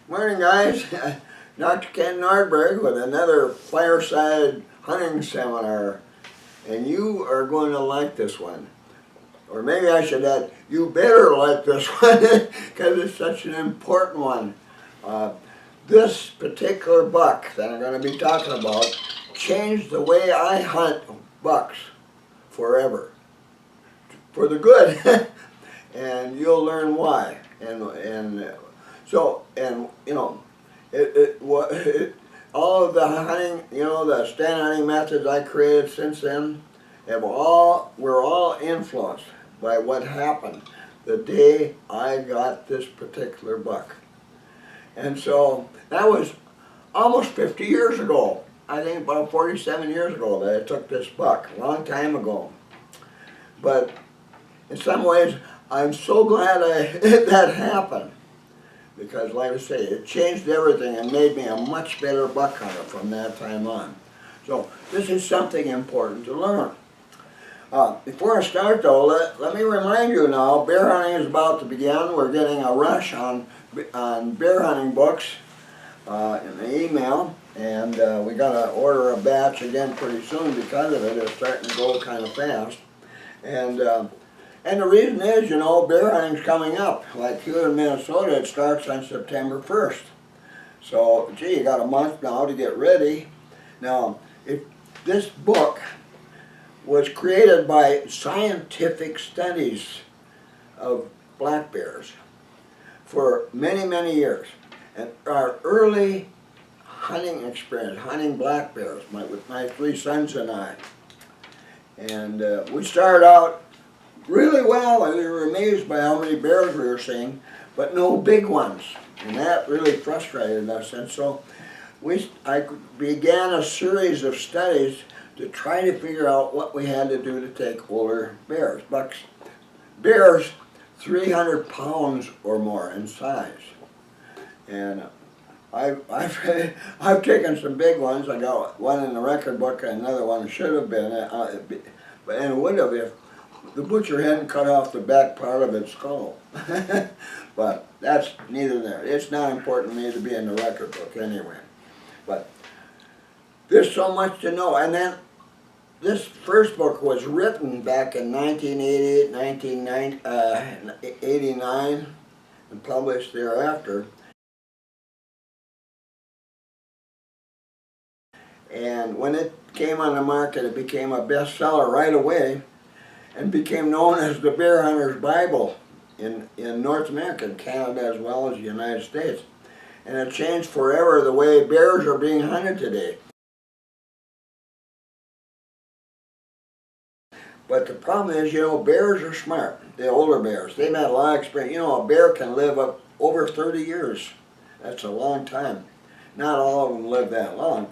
Morning, guys. Dr. Ken Nordberg with another fireside hunting seminar. And you are going to like this one. Or maybe I should add, you better like this one because it's such an important one. This particular buck that I'm going to be talking about changed the way I hunt bucks forever. For the good. And you'll learn why. All of the hunting, the stand hunting methods I created since then were all influenced by what happened the day I got this particular buck. And so that was almost 50 years ago. I think about 47 years ago that I took this buck, a long time ago. But in some ways, I'm so glad that happened. Because like I say, it changed everything and made me a much better buck hunter from that time on. So this is something important to learn. Before I start though, let me remind you now, bear hunting is about to begin. We're getting a rush on bear hunting books in the email. And we got to order a batch again pretty soon because of it. It's starting to go kind of fast. And the reason is, bear hunting's coming up. Like here in Minnesota, it starts on September 1st. So, gee, you got a month now to get ready. Now, this book was created by scientific studies of black bears for many, many years. And our early hunting experience, hunting black bears, with my 3 sons and I. And we started out really well. We were amazed by how many bears we were seeing, but no big ones. And that really frustrated us. And so I began a series of studies to try to figure out what we had to do to take older bears, bucks. Bears 300 pounds or more in size. And I've taken some big ones. I got one in the record book and another one should have been, and would have if the butcher hadn't cut off the back part of its skull. But that's neither there. It's not important to me to be in the record book anyway. But there's so much to know. And then this first book was written back in 1988, 1989, and published thereafter. And when it came on the market, it became a bestseller right away and became known as the Bear Hunter's Bible in North America, and Canada as well as the United States. And it changed forever the way bears are being hunted today. But the problem is, bears are smart, the older bears. They've had a lot of experience. A bear can live up over 30 years. That's a long time. Not all of them live that long,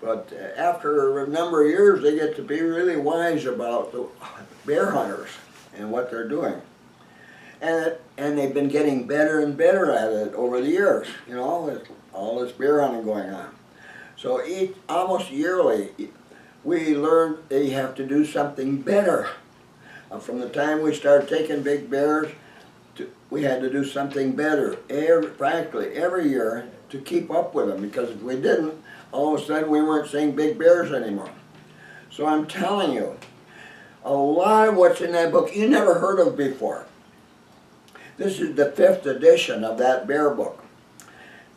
but after a number of years, they get to be really wise about the bear hunters and what they're doing. And they've been getting better and better at it over the years, with all this bear hunting going on. So almost yearly, we learned that you have to do something better. From the time we started taking big bears, we had to do something better practically every year to keep up with them, because if we didn't, all of a sudden we weren't seeing big bears anymore. So I'm telling you, a lot of what's in that book you never heard of before. This is the 5th edition of that bear book.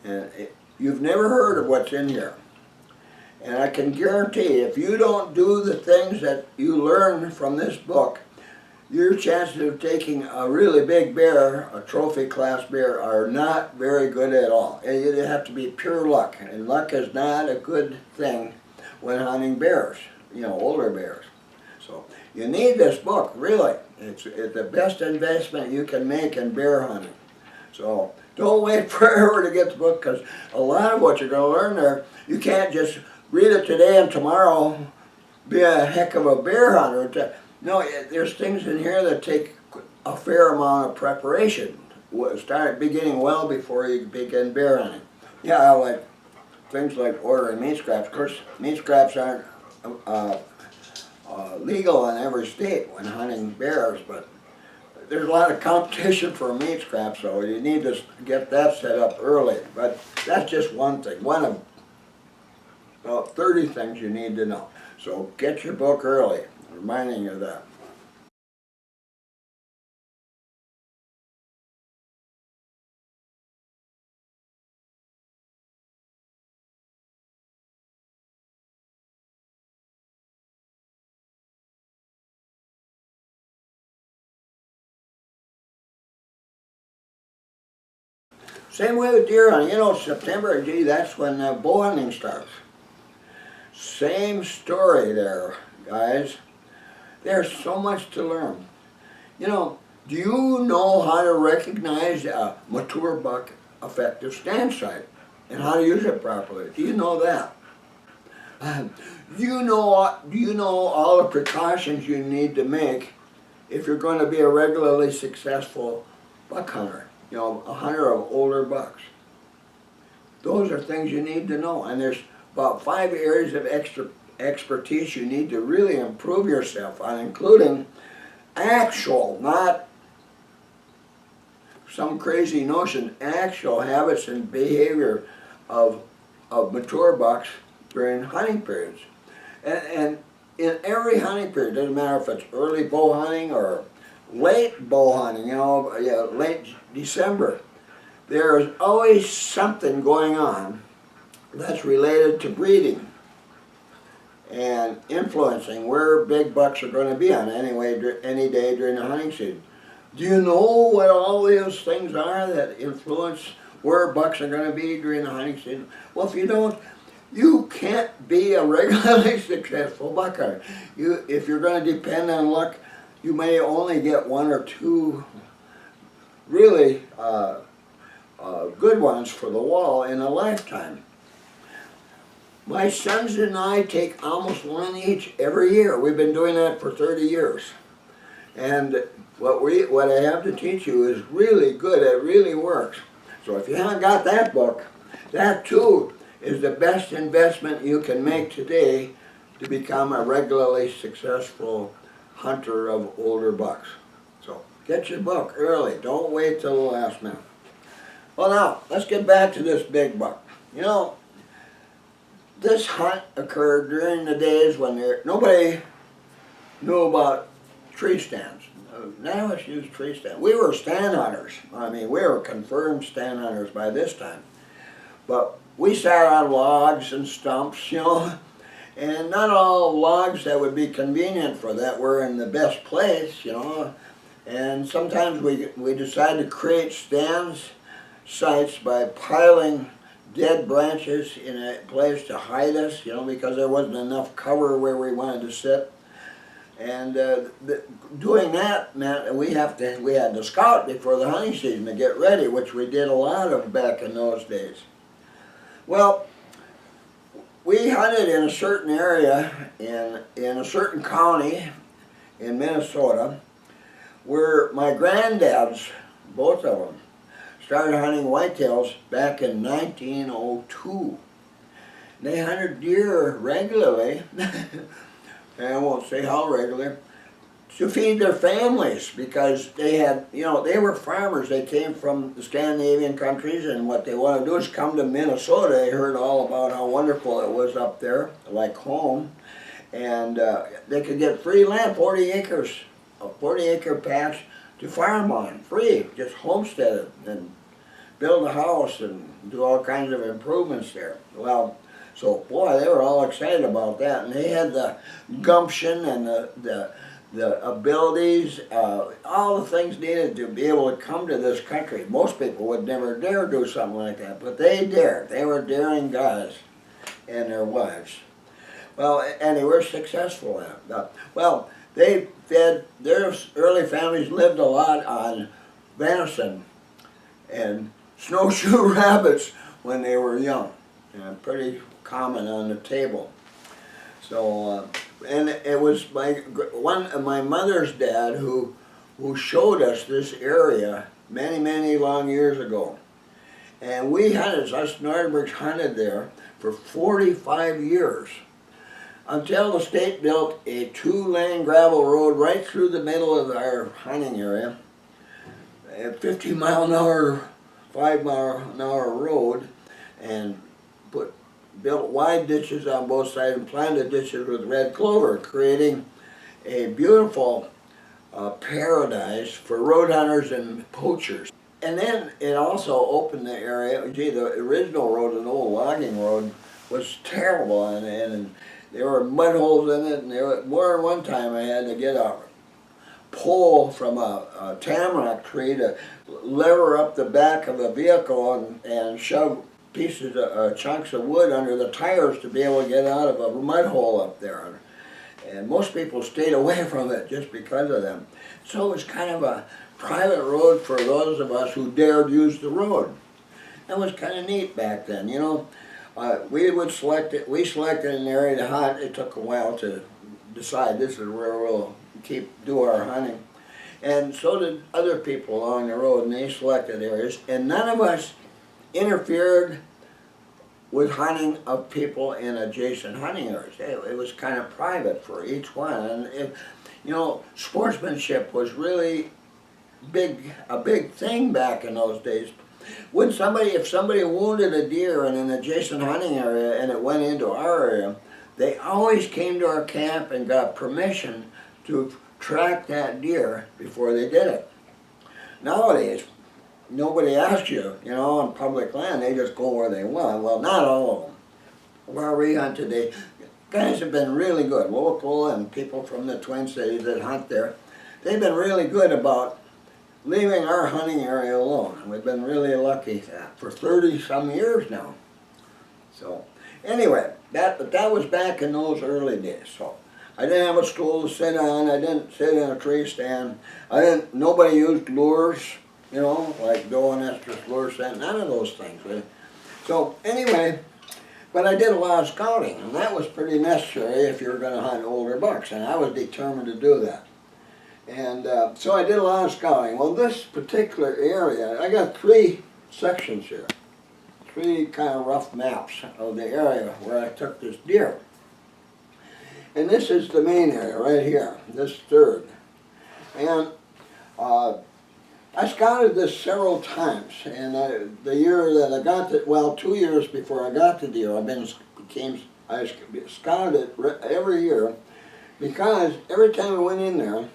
And you've never heard of what's in here. And I can guarantee if you don't do the things that you learn from this book, your chances of taking a really big bear, a trophy class bear, are not very good at all. You have to be pure luck, and luck is not a good thing when hunting bears, older bears. So you need this book, really. It's the best investment you can make in bear hunting. So don't wait forever to get the book, because a lot of what you're going to learn there, you can't just read it today and tomorrow be a heck of a bear hunter. No, there's things in here that take a fair amount of preparation. Beginning well before you begin bear hunting. Yeah, like things like ordering meat scraps. Of course, meat scraps aren't legal in every state when hunting bears, but there's a lot of competition for meat scraps, so you need to get that set up early. But that's just one thing, one of about 30 things you need to know. So get your book early, reminding you of that. Same way with deer hunting. You know, September, gee, that's when bow hunting starts. Same story there, guys. There's so much to learn. You know, do you know how to recognize a mature buck effective stand sight and how to use it properly? Do you know that? Do you know all the precautions you need to make if you're going to be a regularly successful buck hunter? You know, a hunter of older bucks. Those are things you need to know, and there's about 5 areas of expertise you need to really improve yourself on, including actual, not some crazy notion, actual habits and behavior of mature bucks during hunting periods. And in every hunting period, doesn't matter if it's early bow hunting or late bow hunting, you know, late December, there is always something going on that's related to breeding and influencing where big bucks are going to be on any day during the hunting season. Do you know what all those things are that influence where bucks are going to be during the hunting season? Well, if you don't, you can't be a regularly successful buck hunter. If you're going to depend on luck, you may only get 1 or 2 really good ones for the wall in a lifetime. My sons and I take almost 1 each every year. We've been doing that for 30 years. And what I have to teach you is really good. It really works. So if you haven't got that book, that too is the best investment you can make today to become a regularly successful hunter of older bucks. So get your book early. Don't wait till the last minute. Well, now let's get back to this big buck. You know, this hunt occurred during the days when nobody knew about tree stands. Now let's use tree stands. We were stand hunters. I mean, we were confirmed stand hunters by this time. But we sat on logs and stumps, you know, and not all logs that would be convenient for that were in the best place, you know. And sometimes we decided to create sites by piling dead branches in a place to hide us, you know, because there wasn't enough cover where we wanted to sit. And doing that meant we had to scout before the hunting season to get ready, which we did a lot of back in those days. Well, we hunted in a certain area in a certain county in Minnesota where my granddads, both of them, started hunting whitetails back in 1902. They hunted deer regularly, and I won't say how regular, to feed their families because they had, you know, they were farmers. They came from the Scandinavian countries, and what they wanted to do is come to Minnesota. They heard all about how wonderful it was up there, like home, and they could get free land, 40 acres, a 40-acre patch to farm on, free, just homestead it and build a house and do all kinds of improvements there. Well, so boy, they were all excited about that, and they had the gumption and the abilities, all the things needed to be able to come to this country. Most people would never dare do something like that, but they dared. They were daring guys and their wives. Well, and they were successful at it. Well, they fed, their early families lived a lot on venison and snowshoe rabbits when they were young, and pretty common on the table. So, and it was my mother's dad who showed us this area many long years ago. And we hunted, us Nordbergs hunted there for 45 years until the state built a 2-lane gravel road right through the middle of our hunting area. a 50-mile-an-hour, 5-mile-an-hour road, and built wide ditches on both sides and planted ditches with red clover, creating a beautiful paradise for road hunters and poachers. And then it also opened the area. Gee, the original road, an old logging road, was terrible, and there were mud holes in it, and more than one time I had to get a pole from a tamarack tree to lever up the back of a vehicle and shove pieces of chunks of wood under the tires to be able to get out of a mud hole up there. And most people stayed away from it just because of them. So it was kind of a private road for those of us who dared use the road. That was kind of neat back then, you know. We selected an area to hunt. It took a while to decide this is where we'll do our hunting. And so did other people along the road, and they selected areas. And none of us interfered with hunting of people in adjacent hunting areas. It was kind of private for each one. And you know, sportsmanship was really a big thing back in those days. If somebody wounded a deer in an adjacent hunting area and it went into our area, they always came to our camp and got permission to track that deer before they did it. Nowadays, nobody asks you, you know, on public land, they just go where they want. Well, not all of them. Where we hunt today, guys have been really good, local and people from the Twin Cities that hunt there. They've been really good about leaving our hunting area alone. We've been really lucky for 30-some years now. So, anyway, but that was back in those early days. So, I didn't have a stool to sit on. I didn't sit in a tree stand. Nobody used lures, you know, like doe and estrus lure scent. None of those things. Right? So, anyway, but I did a lot of scouting, and that was pretty necessary if you were going to hunt older bucks, and I was determined to do that. And so I did a lot of scouting. Well, this particular area, I got 3 sections here, 3 kind of rough maps of the area where I took this deer. And this is the main area right here, this third. And I scouted this several times, and the year that I got it, well, 2 years before I got the deer, I scouted it every year, because every time I went in there,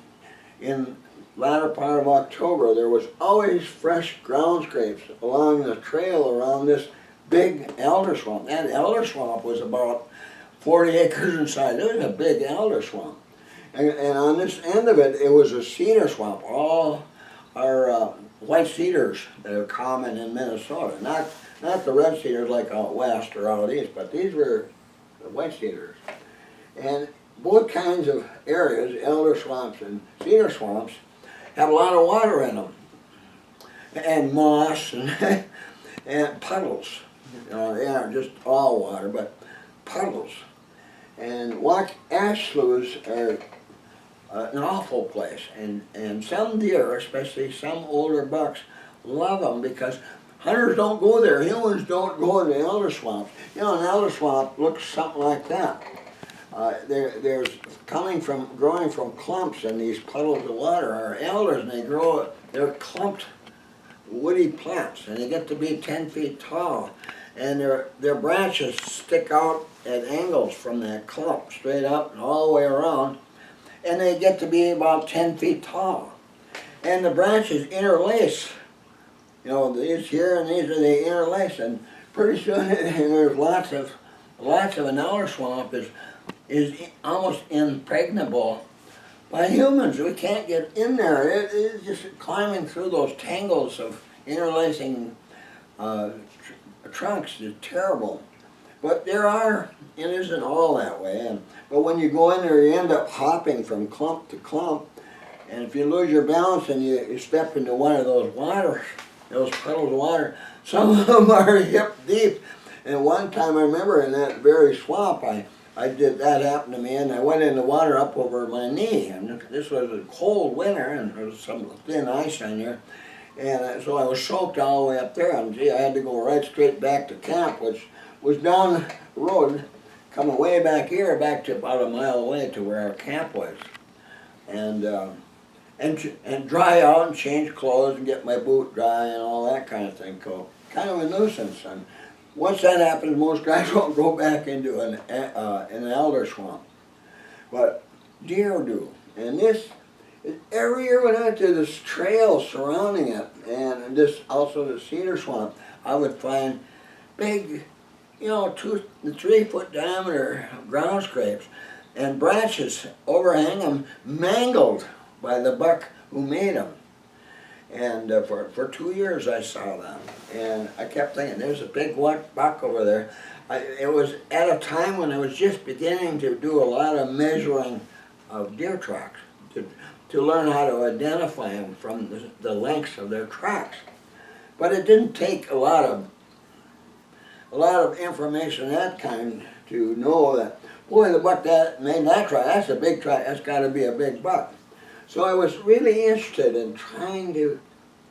in latter part of October, there was always fresh ground scrapes along the trail around this big elder swamp. That elder swamp was about 40 acres in size. It was a big elder swamp. And on this end of it, it was a cedar swamp. All our white cedars that are common in Minnesota. Not the red cedars like out west or out east, but these were the white cedars. And both kinds of areas, elder swamps and cedar swamps, have a lot of water in them, and moss and puddles. You know, they aren't just all water, but puddles. And ash sloughs are an awful place, and some deer, especially some older bucks, love them because hunters don't go there. Humans don't go to the elder swamps. You know, an elder swamp looks something like that. There's growing from clumps in these puddles of water are elders, and they're clumped woody plants, and they get to be 10 feet tall, and their branches stick out at angles from that clump straight up and all the way around, and they get to be about 10 feet tall, and the branches interlace. You know, these here and these they interlace, and pretty soon there's lots of an elder swamp is almost impregnable by humans. We can't get in there. It's just climbing through those tangles of interlacing trunks is terrible. But it isn't all that way. But when you go in there, you end up hopping from clump to clump. And if you lose your balance and you step into one of those puddles of water, some of them are hip deep. And one time I remember in that very swamp, that happened to me, and I went in the water up over my knee, and this was a cold winter, and there was some thin ice on there, and so I was soaked all the way up there, and gee, I had to go right straight back to camp, which was down the road, coming way back here, back to about a mile away to where our camp was. And and dry out and change clothes and get my boot dry and all that kind of thing. Kind of a nuisance. And once that happens, most guys won't go back into an alder swamp. But deer do. And this, every year when I went to this trail surrounding it, and this also the Cedar Swamp, I would find big, 2 to 3 foot diameter ground scrapes and branches overhang them, mangled by the buck who made them. And for 2 years I saw that. And I kept thinking, there's a big buck over there. It was at a time when I was just beginning to do a lot of measuring of deer tracks to learn how to identify them from the lengths of their tracks. But it didn't take a lot of information that kind to know that, boy, the buck that made that track, that's a big track, that's got to be a big buck. So I was really interested in trying to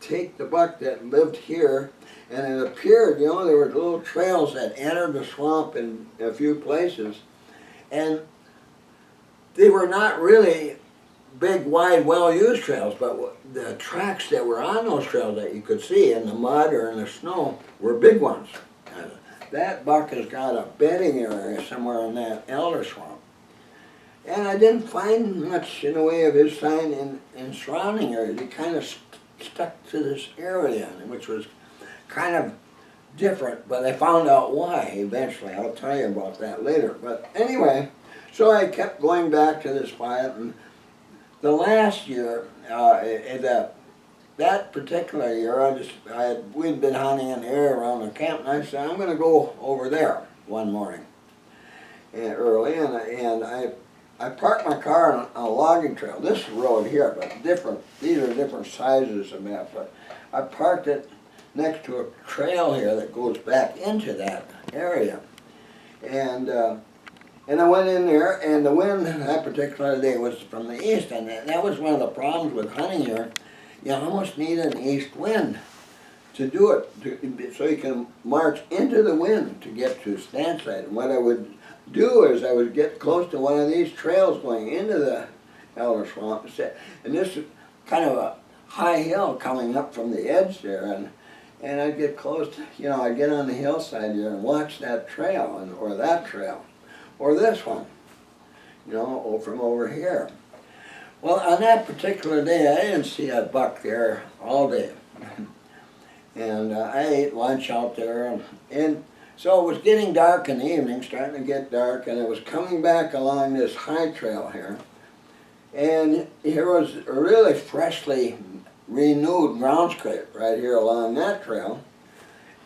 take the buck that lived here, and it appeared, there were little trails that entered the swamp in a few places, and they were not really big, wide, well-used trails, but the tracks that were on those trails that you could see in the mud or in the snow were big ones. That buck has got a bedding area somewhere in that alder swamp. And I didn't find much in the way of his sign in surrounding areas. He kind of stuck to this area, which was kind of different, but I found out why eventually. I'll tell you about that later. But anyway, so I kept going back to this spot, and the last year, that particular year, we'd been hunting in the area around the camp, and I said, I'm going to go over there one morning early, and I parked my car on a logging trail. This road here, but these are different sizes of maps, but I parked it next to a trail here that goes back into that area. And I went in there, and the wind that particular day was from the east, and that was one of the problems with hunting here. You almost need an east wind to do it, so you can march into the wind to get to stand site. And what I would do is I would get close to one of these trails going into the alder swamp, and this is kind of a high hill coming up from the edge there, and I'd get close to, I'd get on the hillside here and watch that trail, or that trail, or this one, from over here. Well, on that particular day, I didn't see a buck there all day. And I ate lunch out there, and so it was getting dark in the evening, starting to get dark, and it was coming back along this high trail here. And here was a really freshly renewed ground scrape right here along that trail,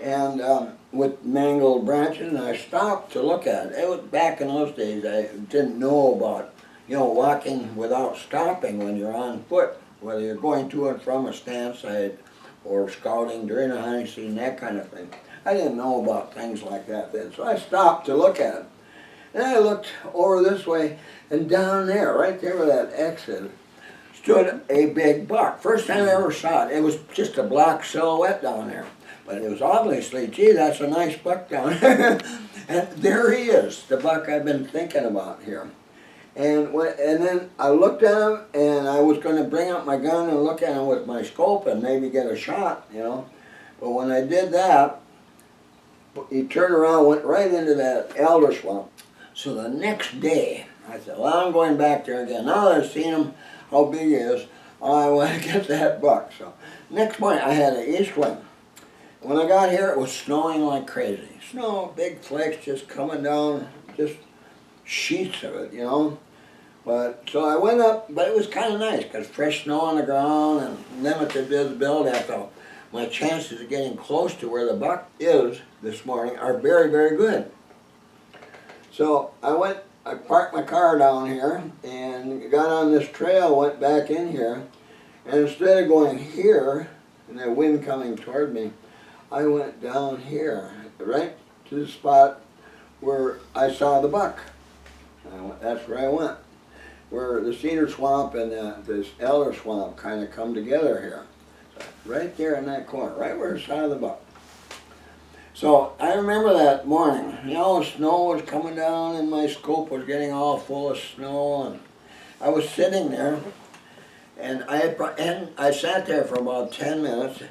and with mangled branches, and I stopped to look at it. It was back in those days, I didn't know about walking without stopping when you're on foot, whether you're going to and from a stand site or scouting during the hunting season, that kind of thing. I didn't know about things like that then, so I stopped to look at it. And I looked over this way, and down there, right there where that X is, stood a big buck. First time I ever saw it. It was just a black silhouette down there. But it was obviously, gee, that's a nice buck down there. And there he is, the buck I've been thinking about here. And then I looked at him, and I was going to bring up my gun and look at him with my scope and maybe get a shot, But when I did that, he turned around, went right into that alder swamp. So the next day, I said, well, I'm going back there again. Now that I've seen him, how big he is, I want to get that buck. So next morning, I had an east wind. When I got here, it was snowing like crazy. Snow, big flakes just coming down, just sheets of it, But so I went up, but it was kind of nice because fresh snow on the ground and limited visibility. I thought my chances of getting close to where the buck is this morning are very, very good. So I parked my car down here and got on this trail, went back in here, and instead of going here and the wind coming toward me, I went down here, right to the spot where I saw the buck. That's where I went, where the Cedar Swamp and this Alder Swamp kind of come together here. So right there in that corner, right where I saw the buck. So I remember that morning, snow was coming down and my scope was getting all full of snow, and I was sitting there, And I sat there for about 10 minutes,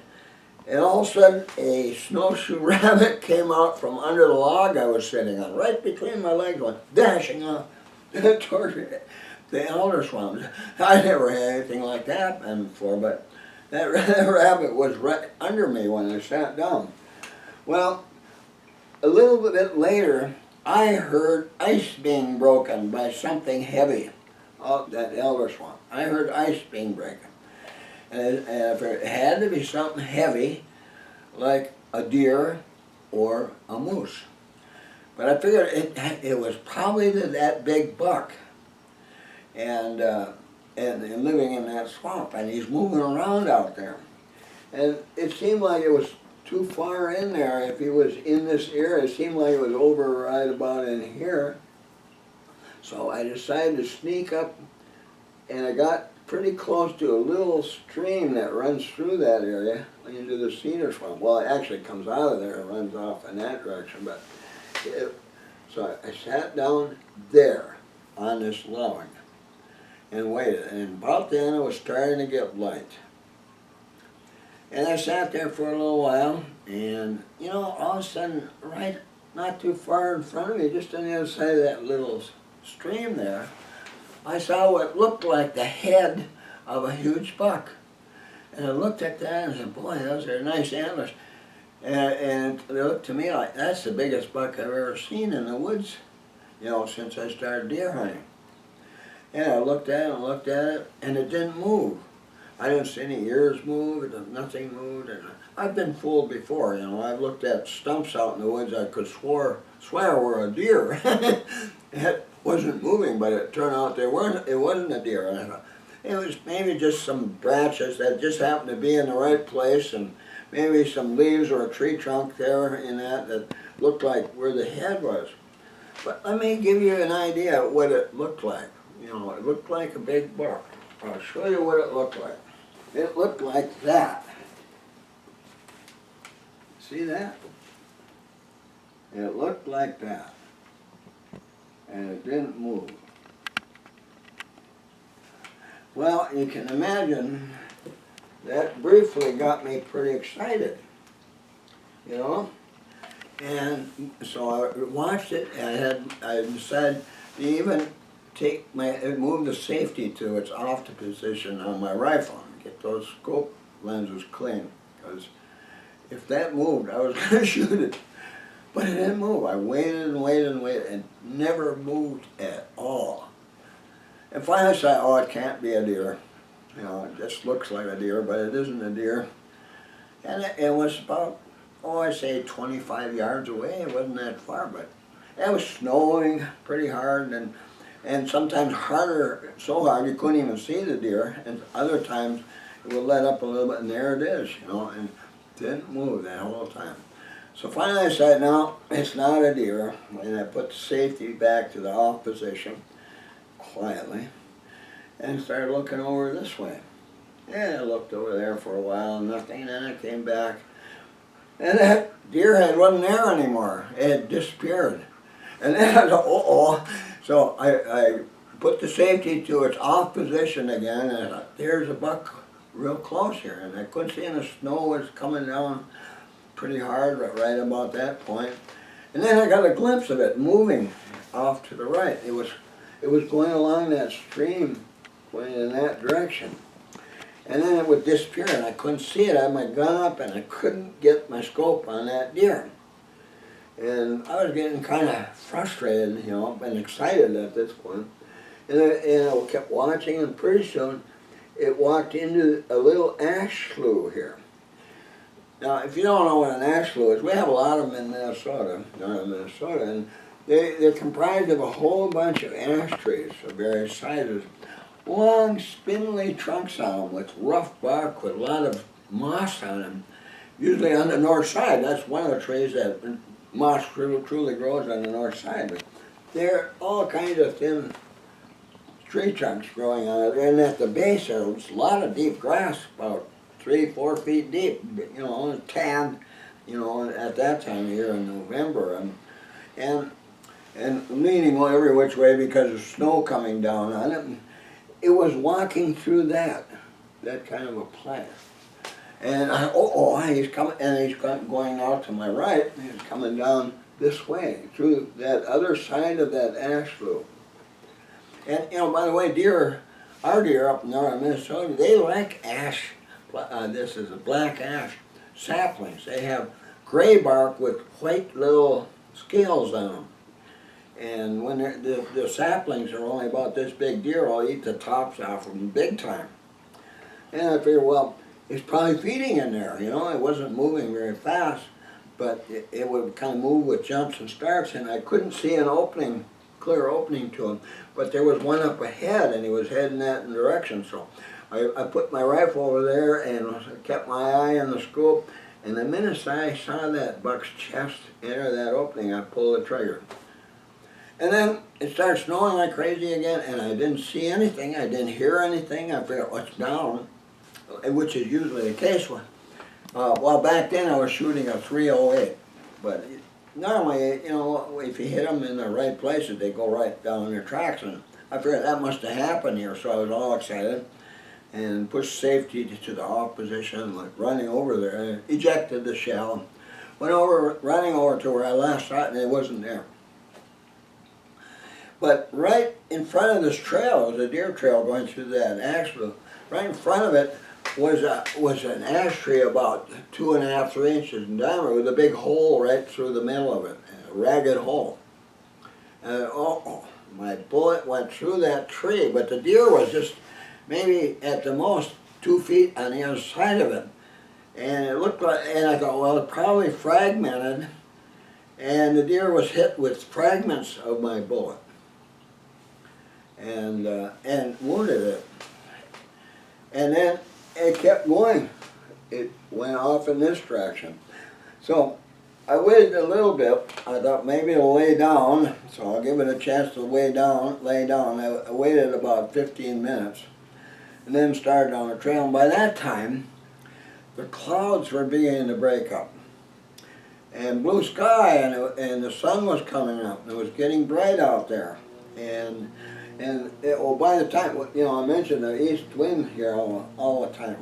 and all of a sudden a snowshoe rabbit came out from under the log I was sitting on, right between my legs, went dashing off toward the elder swamp. I never had anything like that happen before, but that rabbit was right under me when I sat down. Well, a little bit later, I heard ice being broken by something heavy out that elder swamp. I heard ice being broken. And if it had to be something heavy, like a deer or a moose. But I figured it was probably that big buck, and living in that swamp, and he's moving around out there. And it seemed like it was too far in there. If he was in this area, it seemed like it was over right about in here. So I decided to sneak up, and I got pretty close to a little stream that runs through that area into the Cedar Swamp. Well, it actually comes out of there and runs off in that direction. But so I sat down there on this log and waited. And about then it was starting to get light. And I sat there for a little while, and you know, all of a sudden, right not too far in front of me, just on the other side of that little stream there, I saw what looked like the head of a huge buck. And I looked at that and said, boy, those are nice antlers. And it looked to me like, that's the biggest buck I've ever seen in the woods, you know, since I started deer hunting. And I looked at it and looked at it, and it didn't move. I didn't see any ears move, nothing moved. And I've been fooled before, you know. I've looked at stumps out in the woods I could swear were a deer. It wasn't moving, but it turned out it wasn't a deer. And I thought, it was maybe just some branches that just happened to be in the right place, and maybe some leaves or a tree trunk there in that looked like where the head was. But let me give you an idea of what it looked like. You know, it looked like a big buck. I'll show you what it looked like. It looked like that. See that? It looked like that. And it didn't move. Well, you can imagine that briefly got me pretty excited, you know? And so I watched it, and I decided to even move the safety to its off position on my rifle and get those scope lenses clean. Because if that moved, I was going to shoot it. But it didn't move. I waited and waited and waited, and never moved at all. And finally I said, oh, it can't be a deer. You know, it just looks like a deer, but it isn't a deer. And it was about, I say 25 yards away. It wasn't that far, but it was snowing pretty hard, and sometimes harder, so hard you couldn't even see the deer, and other times it would let up a little bit, and there it is, you know, and it didn't move that whole time. So finally I said, no, it's not a deer, and I put the safety back to the off position, quietly, and started looking over this way. And I looked over there for a while, nothing, and then I came back, and that deer head wasn't there anymore. It had disappeared. And then I thought, uh-oh. So I put the safety to its off position again, and I thought, there's a buck real close here. And I couldn't see, and the snow was coming down pretty hard right about that point. And then I got a glimpse of it moving off to the right. It was going along that stream, going in that direction. And then it would disappear, and I couldn't see it. I had my gun up, and I couldn't get my scope on that deer. And I was getting kind of frustrated, you know, and excited at this point. And I kept watching, and pretty soon it walked into a little ash slough here. Now, if you don't know what an ash slough is, we have a lot of them in Minnesota, and they're comprised of a whole bunch of ash trees of various sizes. Long, spindly trunks on them with rough bark with a lot of moss on them. Usually on the north side, that's one of the trees that moss truly grows on the north side. But there are all kinds of thin tree trunks growing on it. And at the base there's a lot of deep grass, about 3-4 feet deep, you know, tanned, you know, at that time of year in November. And leaning every which way because of snow coming down on it. It was walking through that that kind of a plan. And he's coming, and he's going out to my right, and he's coming down this way, through that other side of that ash flue. And, by the way, our deer up in northern Minnesota, they like ash, this is a black ash saplings. They have gray bark with white little scales on them. And when the saplings are only about this big, deer will eat the tops off of them big time. And I figured, well, it's probably feeding in there, It wasn't moving very fast, but it would kind of move with jumps and starts, and I couldn't see an opening, clear opening to him. But there was one up ahead, and he was heading that direction. So I put my rifle over there and kept my eye on the scope. And the minute I saw that buck's chest enter that opening, I pulled the trigger. And then it started snowing like crazy again, and I didn't see anything. I didn't hear anything. I figured, what's down? Which is usually the case. Well, back then I was shooting a 308, but normally, if you hit them in the right places, they go right down their tracks, and I figured that must have happened here, so I was all excited and pushed safety to the off position, like running over there, I ejected the shell, running over to where I last saw it, and it wasn't there. But right in front of this trail was a deer trail going through that ash flue. Right in front of it was an ash tree about 2.5, 3 inches in diameter with a big hole right through the middle of it, a ragged hole. And my bullet went through that tree, but the deer was just maybe at the most 2 feet on the other side of it. And it looked like, and I thought, well, it probably fragmented, and the deer was hit with fragments of my bullet and wounded it. And then it kept going. It went off in this direction. So I waited a little bit. I thought maybe it'll lay down, so I'll give it a chance to lay down. I waited about 15 minutes and then started on the trail. And by that time, the clouds were beginning to break up. And blue sky, and the sun was coming up, and it was getting bright out there. And by the time, I mentioned the east wind here all the time.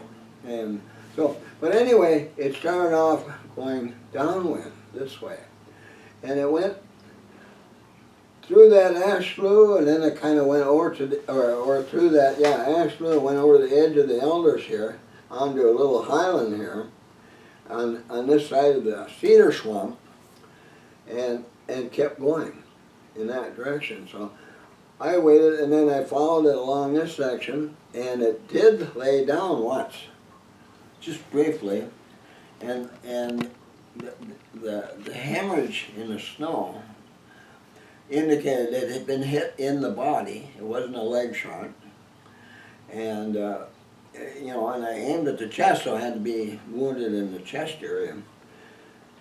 And so, but anyway, it started off going downwind this way. And it went through that ash flue, and then it kind of went over to or through that, ash flue, went over the edge of the elders here, onto a little highland here, on this side of the Cedar Swamp, and kept going in that direction. So I waited, and then I followed it along this section, and it did lay down once, just briefly, and the hemorrhage in the snow indicated that it had been hit in the body. It wasn't a leg shot, and and I aimed at the chest, so I had to be wounded in the chest area.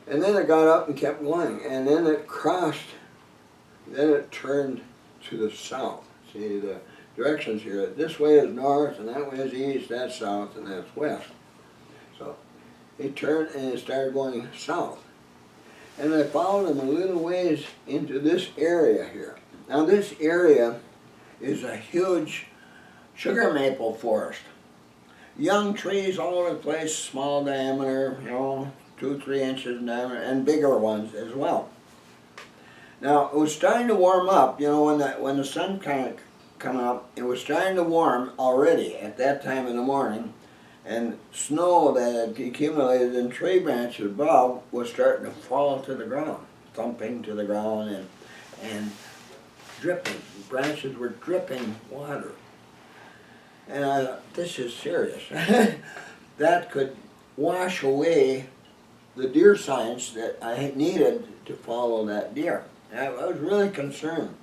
And then it got up and kept going, and then it crossed, then it turned to the south. See the directions here. This way is north, and that way is east, that's south, and that's west. So it turned and it started going south. And I followed him a little ways into this area here. Now this area is a huge sugar maple forest. Young trees all over the place, small diameter, 2-3 inches in diameter, and bigger ones as well. Now it was starting to warm up, when the sun kind of come up, it was starting to warm already at that time in the morning, and snow that had accumulated in tree branches above was starting to fall to the ground, thumping to the ground and dripping. Branches were dripping water. And I thought, this is serious. That could wash away the deer signs that I needed to follow that deer. I was really concerned.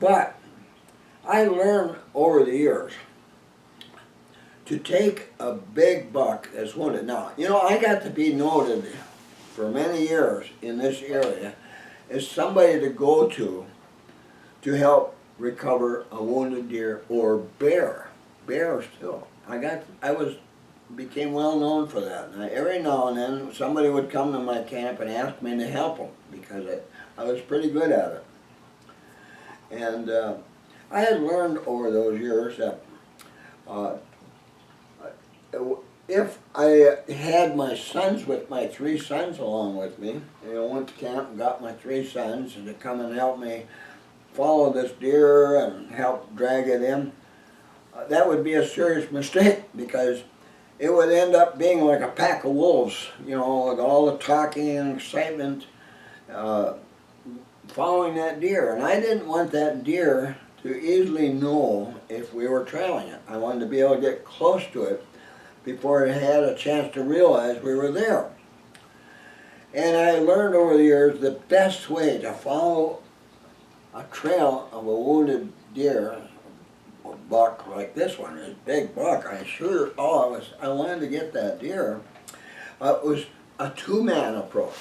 But I learned over the years to take a big buck that's wounded. Now, I got to be noted for many years in this area as somebody to go to help recover a wounded deer or bear. Bears too. Became well known for that. And every now and then somebody would come to my camp and ask me to help them because I was pretty good at it. And I had learned over those years that if I had my sons with my 3 sons along with me, went to camp and got my 3 sons to come and help me follow this deer and help drag it in, that would be a serious mistake, because it would end up being like a pack of wolves, with all the talking and excitement following that deer. And I didn't want that deer to easily know if we were trailing it. I wanted to be able to get close to it before it had a chance to realize we were there. And I learned over the years the best way to follow a trail of a wounded deer, or buck like this one, this big buck, I wanted to get that deer. It was a 2-man approach.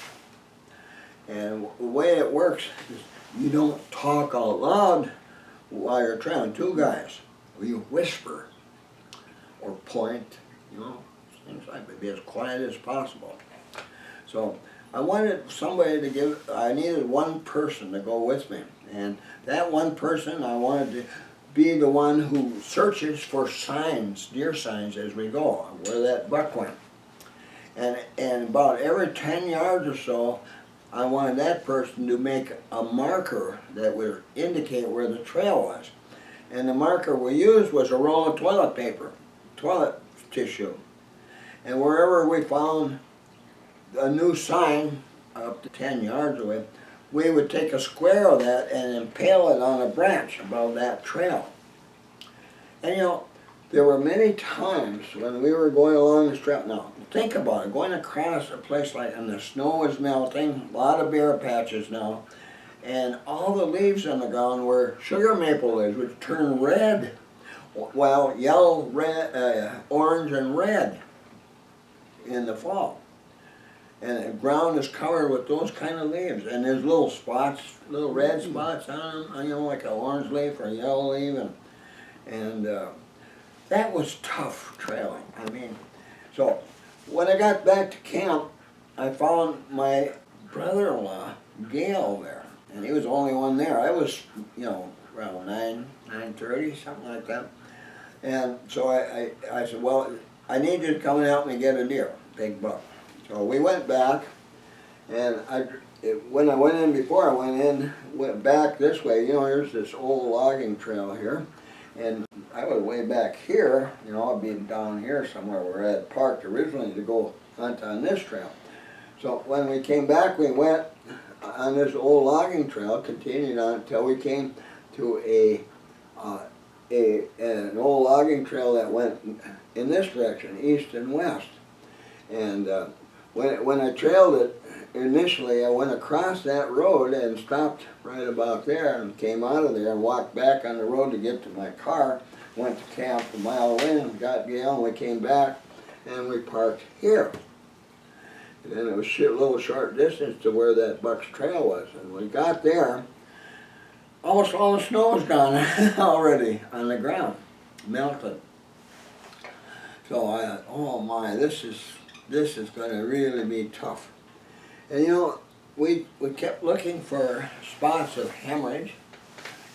And the way it works is you don't talk out loud while you're trailing 2 guys. You whisper or point, things like that. Be as quiet as possible. So I wanted somebody I needed one person to go with me. And that one person, I wanted to be the one who searches for signs, deer signs, as we go, where that buck went. And about every 10 yards or so, I wanted that person to make a marker that would indicate where the trail was. And the marker we used was a roll of toilet paper, toilet tissue. And wherever we found a new sign, up to 10 yards away, we would take a square of that and impale it on a branch above that trail. And there were many times when we were going along this trail. Now, think about it, going across a place like, and the snow is melting, a lot of bare patches now, and all the leaves on the ground were sugar maple leaves, which turn red, well, yellow, red, orange, and red in the fall. And the ground is covered with those kind of leaves, and there's little spots, little red spots on them, like an orange leaf or a yellow leaf, and that was tough trailing. So when I got back to camp, I found my brother-in-law, Gail, there, and he was the only one there. I was, around 9:30, something like that. And so I said, well, I need you to come and help me get a deer, big buck. So we went back, and when I went in, before I went back this way, here's this old logging trail here, and I was way back here, I'd be down here somewhere where I had parked originally to go hunt on this trail. So when we came back, we went on this old logging trail, continued on until we came to an old logging trail that went in this direction, east and west. And when I trailed it initially, I went across that road and stopped right about there and came out of there and walked back on the road to get to my car. Went to camp a mile away and got Gail, and we came back and we parked here. And then it was a little short distance to where that buck's trail was. And when we got there, almost all the snow was gone already on the ground, melted. So I thought, oh my, this is going to really be tough. And we kept looking for spots of hemorrhage.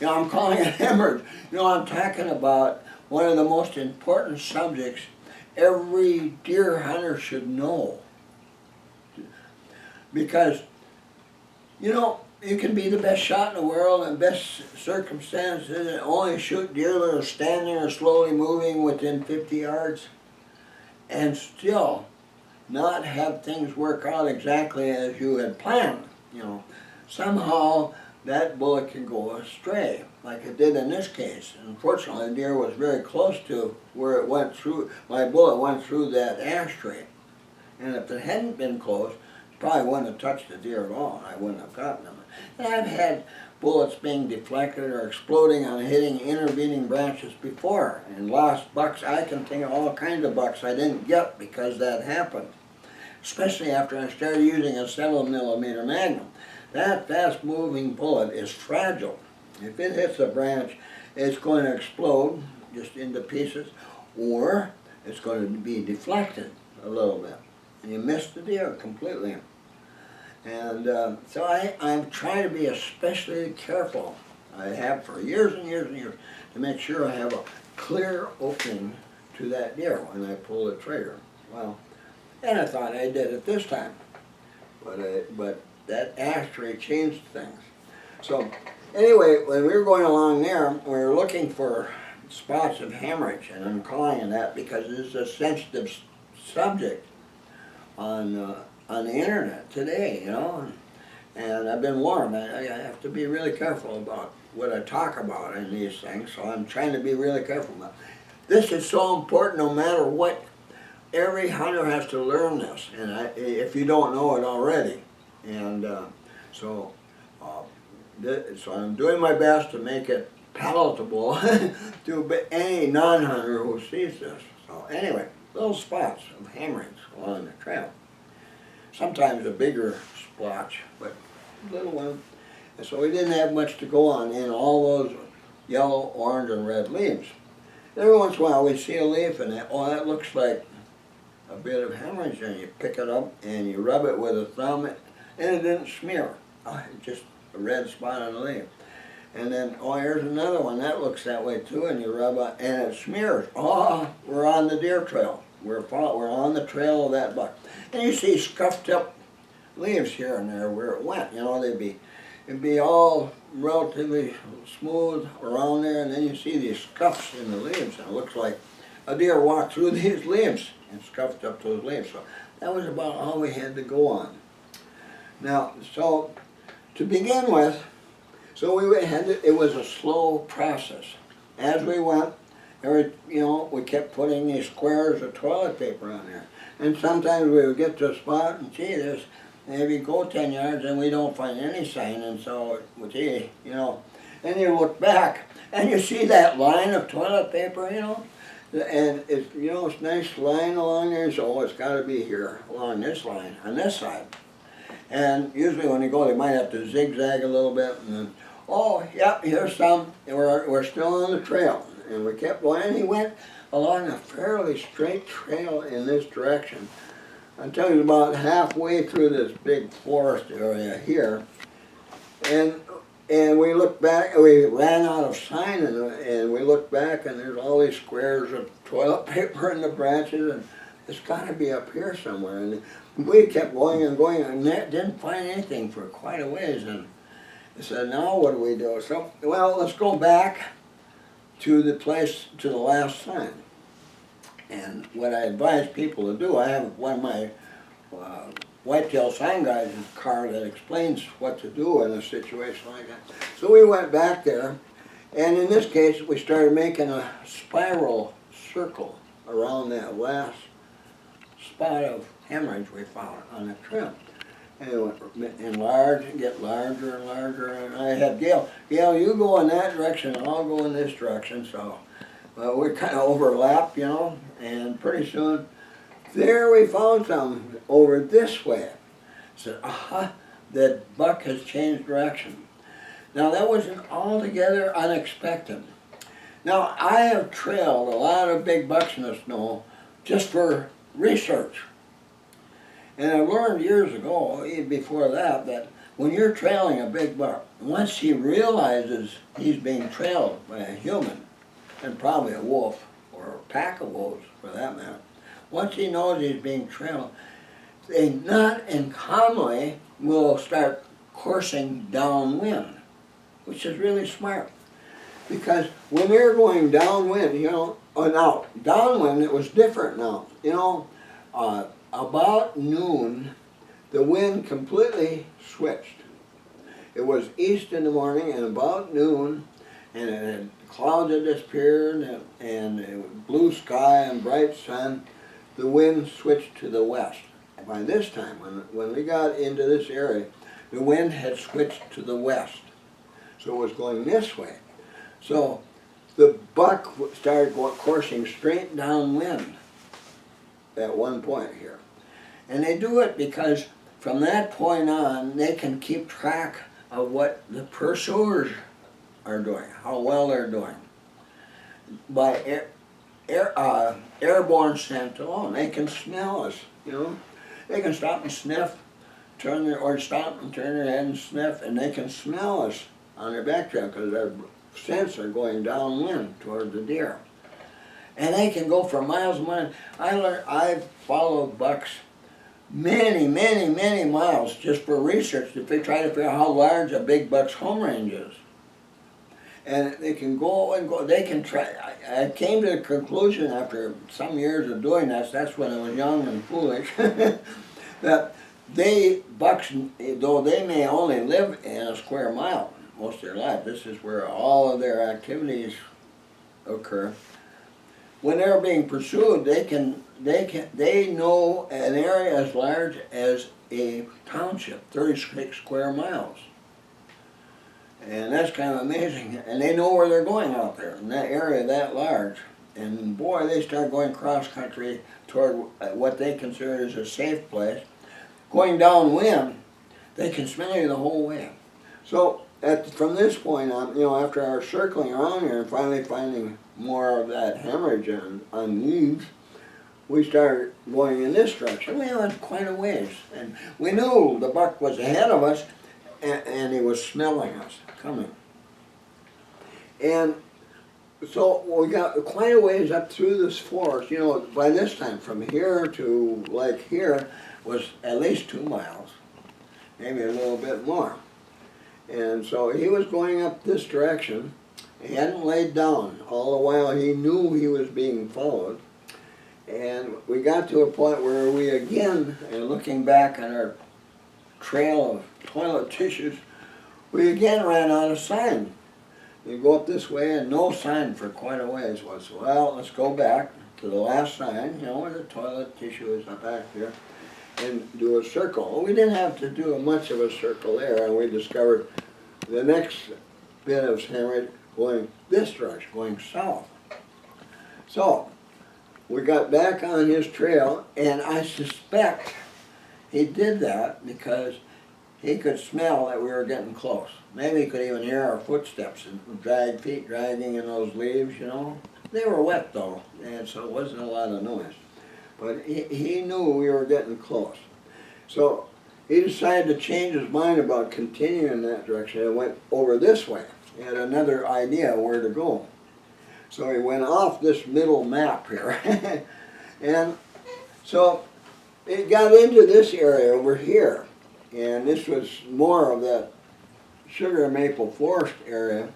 I'm calling it hemorrhage. I'm talking about one of the most important subjects every deer hunter should know. Because, you can be the best shot in the world and best circumstances and only shoot deer that are standing or slowly moving within 50 yards and still not have things work out exactly as you had planned. Somehow that bullet can go astray, like it did in this case. Unfortunately, the deer was very close to where it went through. My bullet went through that ashtray. And if it hadn't been close, it probably wouldn't have touched the deer at all, and I wouldn't have gotten them. And I've had bullets being deflected or exploding on hitting intervening branches before, and lost bucks. I can think of all kinds of bucks I didn't get because that happened. Especially after I started using a 7mm Magnum. That fast-moving bullet is fragile. If it hits a branch, it's going to explode just into pieces, or it's going to be deflected a little bit. And you miss the deer completely. And so I'm trying to be especially careful. I have for years and years and years to make sure I have a clear opening to that deer when I pulled the trigger. Well, and I thought I did it this time, but that actually changed things. So anyway, when we were going along there, we were looking for spots of hemorrhage, and I'm calling it that because it's a sensitive subject on the internet today, you know. And I've been warned. I have to be really careful about what I talk about in these things, so I'm trying to be really careful about it. This is so important no matter what. Every hunter has to learn this, and if you don't know it already. And so I'm doing my best to make it palatable to any non-hunter who sees this. So anyway, little spots of hemorrhage along the trail. Sometimes a bigger splotch, but little one. And so we didn't have much to go on in all those yellow, orange, and red leaves. Every once in a while we see a leaf and that looks like a bit of hemorrhage, and you pick it up and you rub it with a thumb, and it didn't smear. Just a red spot on the leaf. And then, here's another one that looks that way too, and you rub it and it smears. We're on the deer trail. We're on the trail of that buck. And you see scuffed up leaves here and there where it went. You know, it'd be all relatively smooth around there, and then you see these scuffs in the leaves, and it looks like a deer walked through these leaves and scuffed up those leaves. So that was about all we had to go on. Now, so to begin with, it was a slow process. As we went, we kept putting these squares of toilet paper on there. And sometimes we would get to a spot and gee, maybe go 10 yards and we don't find any sign, and so, gee, then you look back and you see that line of toilet paper, and it's, it's a nice line along there, so it's got to be here, along this line, on this side. And usually when you go, they might have to zigzag a little bit, and then, yep, here's some, and we're still on the trail. And we kept going, and he went along a fairly straight trail in this direction until he was about halfway through this big forest area here. And we looked back, we ran out of sign, and we looked back, and there's all these squares of toilet paper in the branches, and it's got to be up here somewhere. And we kept going and going, and didn't find anything for quite a ways. And I said, now what do we do? So, let's go back to the place, to the last sign. And what I advise people to do, I have one of my whitetail sign guys' car that explains what to do in a situation like that. So we went back there, and in this case, we started making a spiral circle around that last spot of hemorrhage we found on the trail. And it went enlarge and get larger and larger, and I had Gail, you go in that direction, and I'll go in this direction, so we kind of overlapped, and pretty soon, there we found some over this way. I said, that buck has changed direction. Now that wasn't altogether unexpected. Now I have trailed a lot of big bucks in the snow just for research. And I learned years ago, even before that when you're trailing a big buck, once he realizes he's being trailed by a human, and probably a wolf, or a pack of wolves for that matter, once he knows he's being trailed, they not uncommonly will start coursing downwind, which is really smart. Because when they're going downwind, now, downwind, it was different now. About noon, the wind completely switched. It was east in the morning, and about noon, and clouds had disappeared, and it was blue sky and bright sun, the wind switched to the west. By this time, when we got into this area, the wind had switched to the west. So it was going this way. So the buck started coursing straight downwind at one point here. And they do it because from that point on, they can keep track of what the pursuers are doing, how well they're doing. By airborne scent alone, they can smell us, They can stop and sniff, stop and turn their head and sniff, and they can smell us on their back trail because their scents are going downwind toward the deer. And they can go for miles and miles. I followed bucks many, many, many miles just for research to try to figure out how large a big buck's home range is. And they can go and go, they can try. I came to the conclusion after some years of doing that, that's when I was young and foolish, that bucks, though they may only live in a square mile most of their life, this is where all of their activities occur. When they're being pursued, they know an area as large as a township, 36 square miles. And that's kind of amazing. And they know where they're going out there in that area that large. And boy, they start going cross country toward what they consider as a safe place. Going downwind, they can smell you the whole way. So from this point on, after our circling around here and finally finding more of that hemorrhage on leaves, we started going in this direction. We went quite a ways, and we knew the buck was ahead of us, and he was smelling us coming. And so we got quite a ways up through this forest. By this time, from here to like here was at least 2 miles, maybe a little bit more. And so he was going up this direction. He hadn't laid down. All the while he knew he was being followed. And we got to a point where we again, looking back on our trail of toilet tissues, we again ran out of sign. You go up this way and no sign for quite a ways was, well, let's go back to the last sign, where the toilet tissue is up back there, and do a circle. Well, we didn't have to do much of a circle there, and we discovered the next bit of hemorrhage going this direction, going south. So we got back on his trail, and I suspect he did that because he could smell that we were getting close. Maybe he could even hear our footsteps and feet dragging in those leaves, They were wet though, and so it wasn't a lot of noise. But he knew we were getting close. So he decided to change his mind about continuing in that direction and went over this way. He had another idea where to go. So he went off this middle map here. And so it got into this area over here. And this was more of that sugar maple forest area.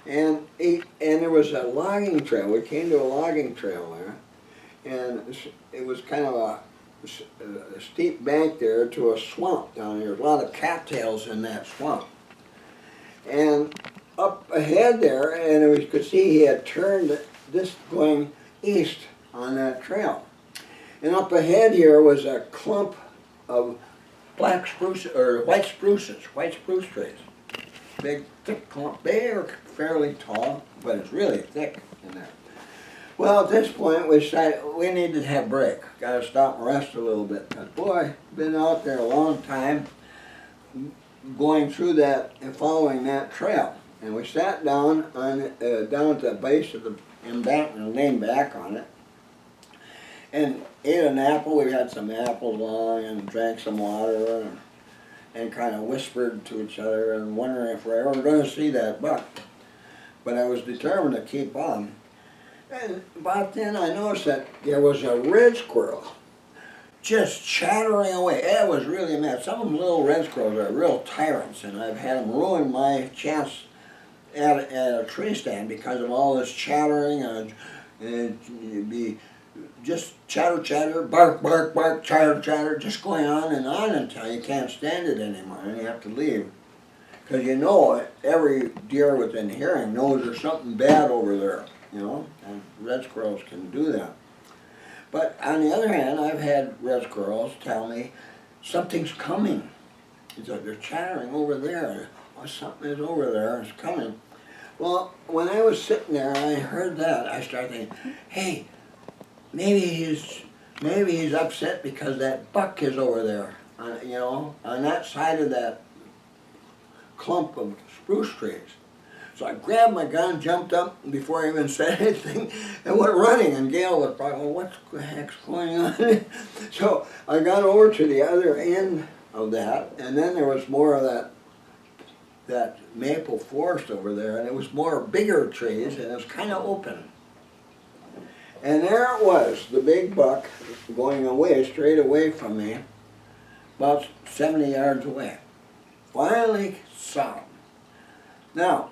And there was a logging trail. We came to a logging trail there. And it was kind of a steep bank there to a swamp down here. A lot of cattails in that swamp. And up ahead there, and we could see he had turned this going east on that trail. And up ahead here was a clump of black spruce, or white spruce trees. Big, thick clump. They are fairly tall, but it's really thick in there. Well, at this point, we decided we needed to have a break. Got to stop and rest a little bit. But boy, been out there a long time, going through that and following that trail. And we sat down down at the base of the embankment and leaned back on it, and ate an apple. We had some apples along and drank some water and kind of whispered to each other and wondering if we're ever going to see that buck. But I was determined to keep on. And about then I noticed that there was a red squirrel just chattering away. It was really mad. Some of them little red squirrels are real tyrants, and I've had them ruin my chance at a tree stand because of all this chattering, and it'd be just chatter, chatter, bark, bark, bark, chatter, chatter, just going on until you can't stand it anymore and you have to leave. Because every deer within hearing knows there's something bad over there, and red squirrels can do that. But on the other hand, I've had red squirrels tell me something's coming. They're chattering over there. Oh, something is over there, it's coming. Well, when I was sitting there and I heard that, I started thinking, hey, maybe he's upset because that buck is over there, on that side of that clump of spruce trees. So I grabbed my gun, jumped up before I even said anything, and went running. And Gail was probably, well, what the heck's going on? So I got over to the other end of that, and then there was more of that maple forest over there, and it was more bigger trees, and it was kind of open. And there it was, the big buck going away, straight away from me, about 70 yards away. Finally saw him. Now,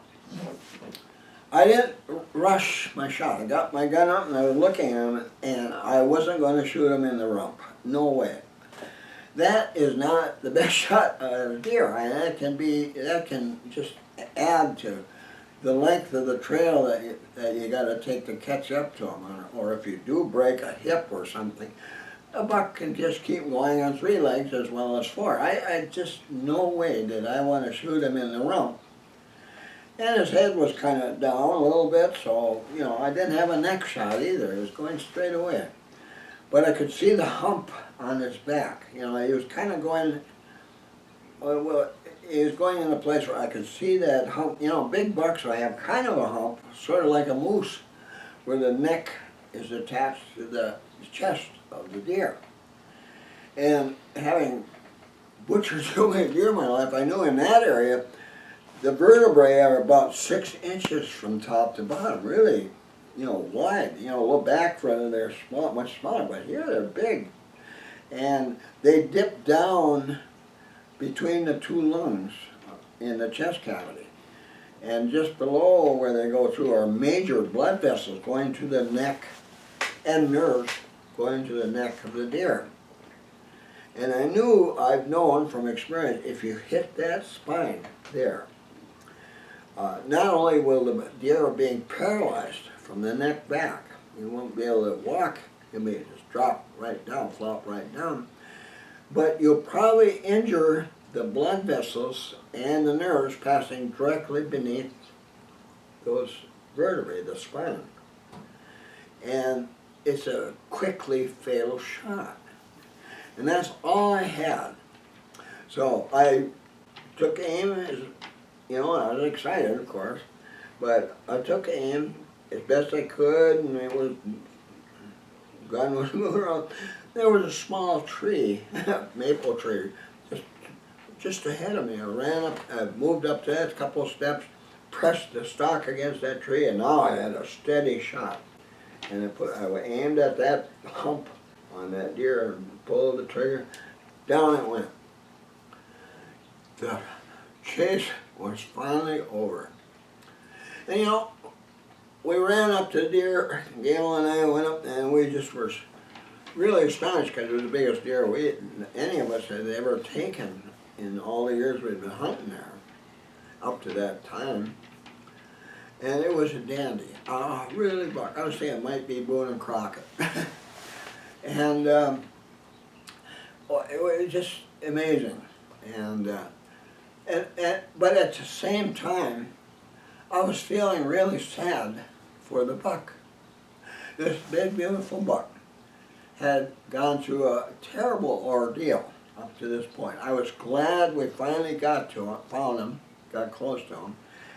I didn't rush my shot. I got my gun up and I was looking at him, and I wasn't going to shoot him in the rump. No way. That is not the best shot at a deer. That can just add to the length of the trail that you got to take to catch up to him. Or if you do break a hip or something, a buck can just keep going on 3 legs as well as 4. I just, no way did I want to shoot him in the rump. And his head was kind of down a little bit, so, you know, I didn't have a neck shot either. It was going straight away. But I could see the hump on his back. You know, he was kind of going, well, he was going in a place where I could see that hump. You know, big bucks have kind of a hump, sort of like a moose, where the neck is attached to the chest of the deer. And having butchered so many deer in my life, I knew in that area, the vertebrae are about 6 inches from top to bottom, really, you know, wide. You know, look back further, they're small, much smaller, but here they're big. And they dip down between the 2 lungs in the chest cavity. And just below where they go through are major blood vessels going to the neck and nerves going to the neck of the deer. And I've known from experience, if you hit that spine there, not only will the deer being paralyzed from the neck back, you won't be able to walk, you may just drop right down, flop right down, but you'll probably injure the blood vessels and the nerves passing directly beneath those vertebrae, the spine. And it's a quickly fatal shot. And that's all I had. So I took aim, you know, I was excited, of course, but I took aim as best I could, and gun was moving around. There was a small tree, maple tree, just ahead of me. I ran up, I moved up to that, a couple of steps, pressed the stock against that tree, and now I had a steady shot. And I aimed at that hump on that deer and pulled the trigger. Down it went. The chase was finally over. And you know, we ran up to the deer, Gail and I went up, and we just were really astonished because it was the biggest deer any of us had ever taken in all the years we'd been hunting there, up to that time. And it was a dandy. Really buck. I was saying it might be Boone and Crockett. And it was just amazing. But at the same time, I was feeling really sad for the buck. This big, beautiful buck had gone through a terrible ordeal up to this point. I was glad we finally got to him, found him, got close to him,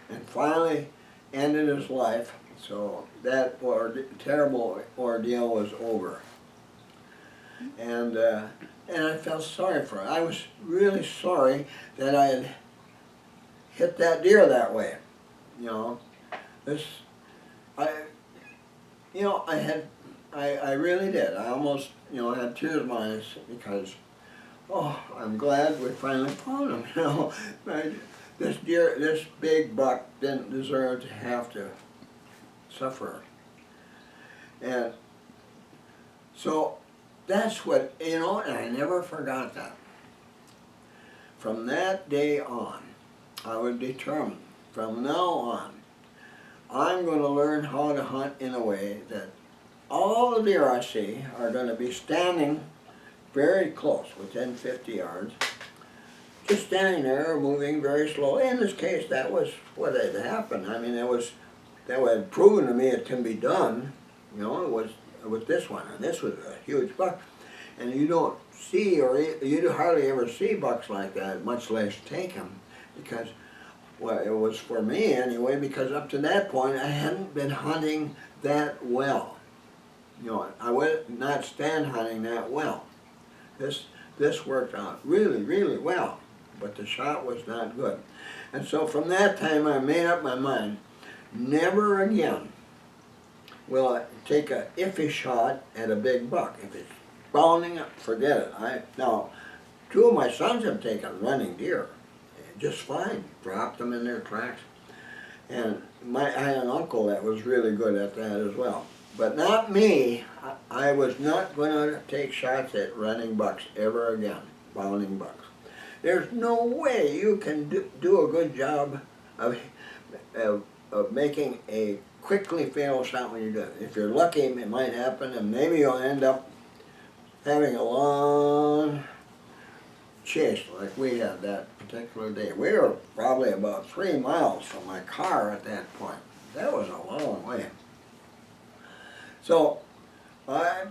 and finally ended his life. So that terrible ordeal was over. And I felt sorry for it. I was really sorry that I had hit that deer that way. You know, I really did. I almost, you know, had tears in my eyes because, I'm glad we finally found him. You know, this deer, this big buck didn't deserve to have to suffer. And so that's what, you know, and I never forgot that. From that day on, I was determined, from now on, I'm going to learn how to hunt in a way that all the deer I see are going to be standing very close, within 50 yards, just standing there, moving very slowly. In this case, that was what had happened. I mean, that had proven to me it can be done. You know, it was this one, and this was a huge buck. And you don't see, or you hardly ever see bucks like that, much less take them, because, well, it was for me anyway, because up to that point I hadn't been hunting that well. You know, I was not stand hunting that well. This worked out really, really well, but the shot was not good. And so from that time I made up my mind, never again will take a iffy shot at a big buck. If it's bounding up, forget it. Now, two of my sons have taken running deer just fine, dropped them in their tracks. And I had an uncle that was really good at that as well. But not me. I was not going to take shots at running bucks ever again, bounding bucks. There's no way you can do a good job of making a quickly fatal shot when you do it. If you're lucky, it might happen, and maybe you'll end up having a long chase like we had that particular day. We were probably about 3 miles from my car at that point. That was a long way. So I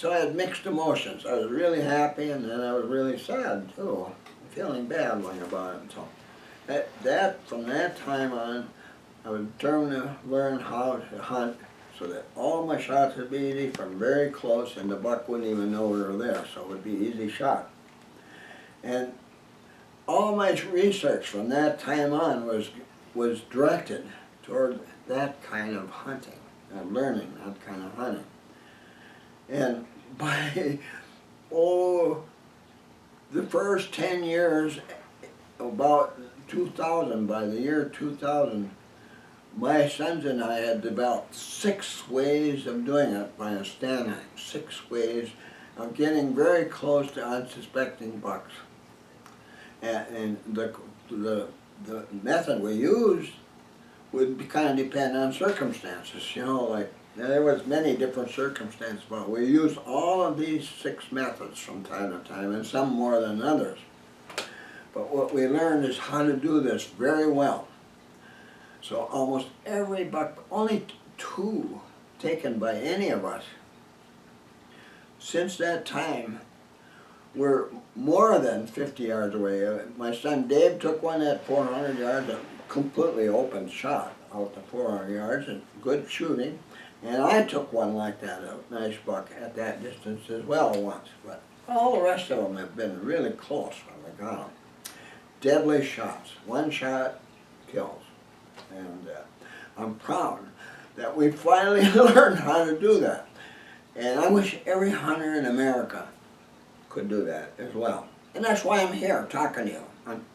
had mixed emotions. I was really happy, and then I was really sad too, feeling badly about it. So from that time on, I was determined to learn how to hunt so that all my shots would be easy from very close, and the buck wouldn't even know we were there, so it would be easy shot. And all my research from that time on was directed toward that kind of hunting, learning that kind of hunting. And by, the first 10 years, about 2000, by the year 2000, my sons and I had developed 6 ways of doing it by a stand hunt, 6 ways of getting very close to unsuspecting bucks. And the method we used would kind of depend on circumstances, you know, like there was many different circumstances, but we used all of these 6 methods from time to time, and some more than others. But what we learned is how to do this very well. So almost every buck, only 2 taken by any of us, since that time, we're more than 50 yards away. My son Dave took one at 400 yards, a completely open shot out to 400 yards, and good shooting. And I took one like that, a nice buck at that distance as well once. But all the rest of them have been really close when we got them. Deadly shots. One shot kills. And I'm proud that we finally learned how to do that. And I wish every hunter in America could do that as well. And that's why I'm here talking to you. I'm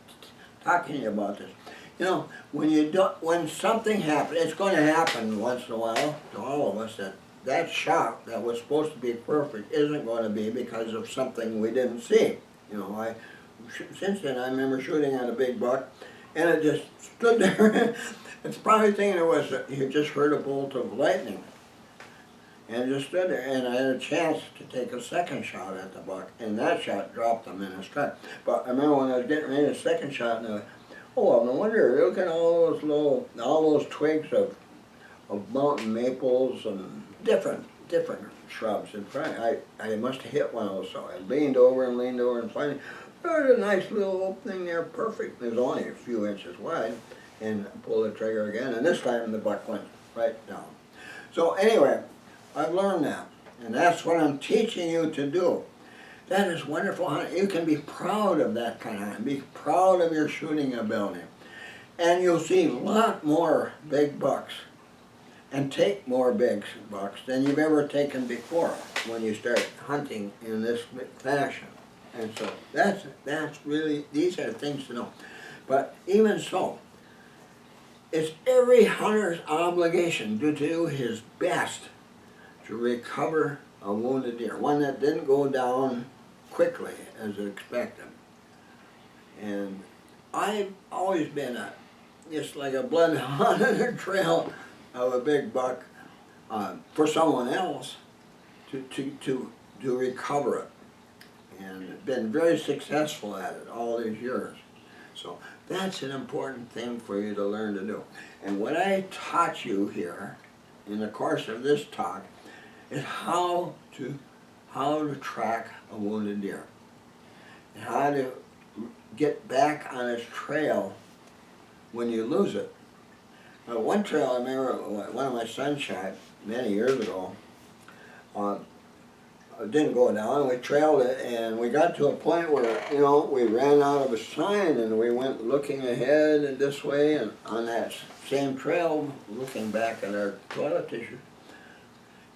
talking to you about this. You know, when something happens, it's going to happen once in a while to all of us, that shot that was supposed to be perfect isn't going to be because of something we didn't see. You know, since then I remember shooting at a big buck, and it just stood there. It's probably thinking it was you just heard a bolt of lightning. And just stood there, and I had a chance to take a second shot at the buck, and that shot dropped him in his track. But I remember when I was getting ready to second shot, and I went, oh, no wonder, look at all those twigs of mountain maples and different shrubs in front. I must have hit one of those, so I leaned over and finally, there's a nice little opening there, perfect. It was only a few inches wide, and I pulled the trigger again, and this time the buck went right down. So anyway, I've learned that, and that's what I'm teaching you to do. That is wonderful hunting. You can be proud of that kind of hunting. Be proud of your shooting ability. And you'll see a lot more big bucks and take more big bucks than you've ever taken before when you start hunting in this fashion. And so that's really, these are things to know. But even so, it's every hunter's obligation to do his best to recover a wounded deer, one that didn't go down quickly as expected. And I've always been just like a bloodhound on the trail of a big buck for someone else to recover it, and been very successful at it all these years. So that's an important thing for you to learn to do. And what I taught you here in the course of this talk is how to track a wounded deer, and how to get back on its trail when you lose it. Now, one trail I remember one of my sons shot many years ago. didn't go down. We trailed it, and we got to a point where, you know, we ran out of a sign, and we went looking ahead and this way, and on that same trail, looking back at our toilet tissue.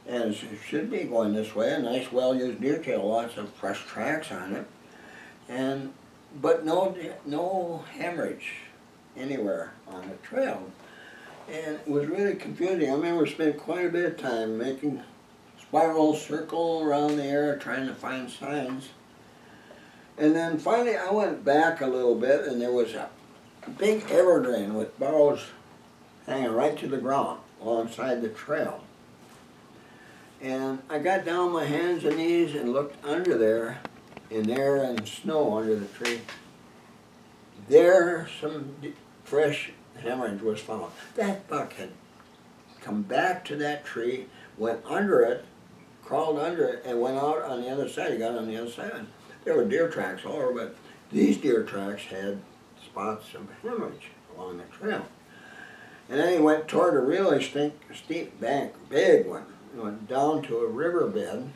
And it should be going this way, a nice well-used deer trail, lots of fresh tracks on it, and but no hemorrhage anywhere on the trail. And it was really confusing. I remember spending quite a bit of time making spiral circle around the area trying to find signs. And then finally I went back a little bit, and there was a big evergreen with boughs hanging right to the ground alongside the trail. And I got down on my hands and knees and looked under there, and snow under the tree. There some fresh hemorrhage was found. That buck had come back to that tree, went under it, crawled under it, and went out on the other side. He got on the other side. There were deer tracks all over, but these deer tracks had spots of hemorrhage along the trail. And then he went toward a really steep bank, big one. He went down to a riverbed,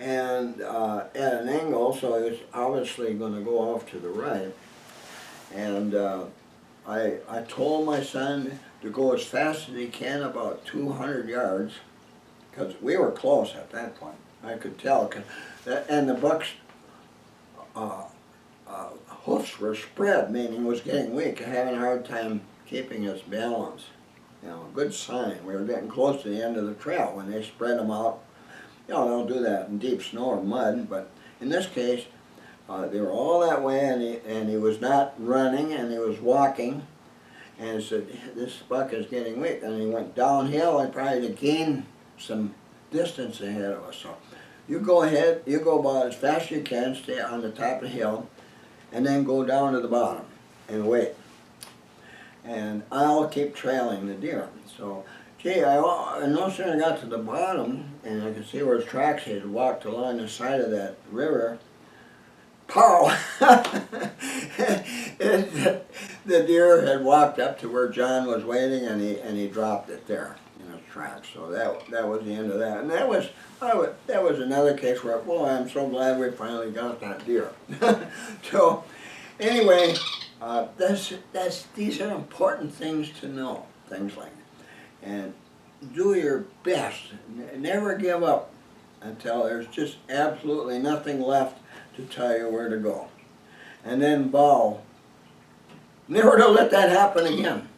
and at an angle, so he was obviously going to go off to the right. And I told my son to go as fast as he can, about 200 yards, because we were close at that point. I could tell, and the buck's hoofs were spread, meaning he was getting weak and having a hard time keeping his balance. You know, a good sign. We were getting close to the end of the trail when they spread them out. You know, they'll do that in deep snow or mud, but in this case, they were all that way, and he was not running, and he was walking, and he said, this buck is getting weak. And he went downhill and probably to gain some distance ahead of us. So you go ahead, you go about as fast as you can, stay on the top of the hill, and then go down to the bottom and wait. And I'll keep trailing the deer. So, gee, I no sooner got to the bottom, and I could see where his tracks had walked along the side of that river. Pow! The deer had walked up to where John was waiting, and he dropped it there in his tracks. So that was the end of that. And that was another case where, boy, I'm so glad we finally got that deer. So, anyway. These are important things to know, things like that. And do your best. Never give up until there's just absolutely nothing left to tell you where to go. And then vow never to let that happen again.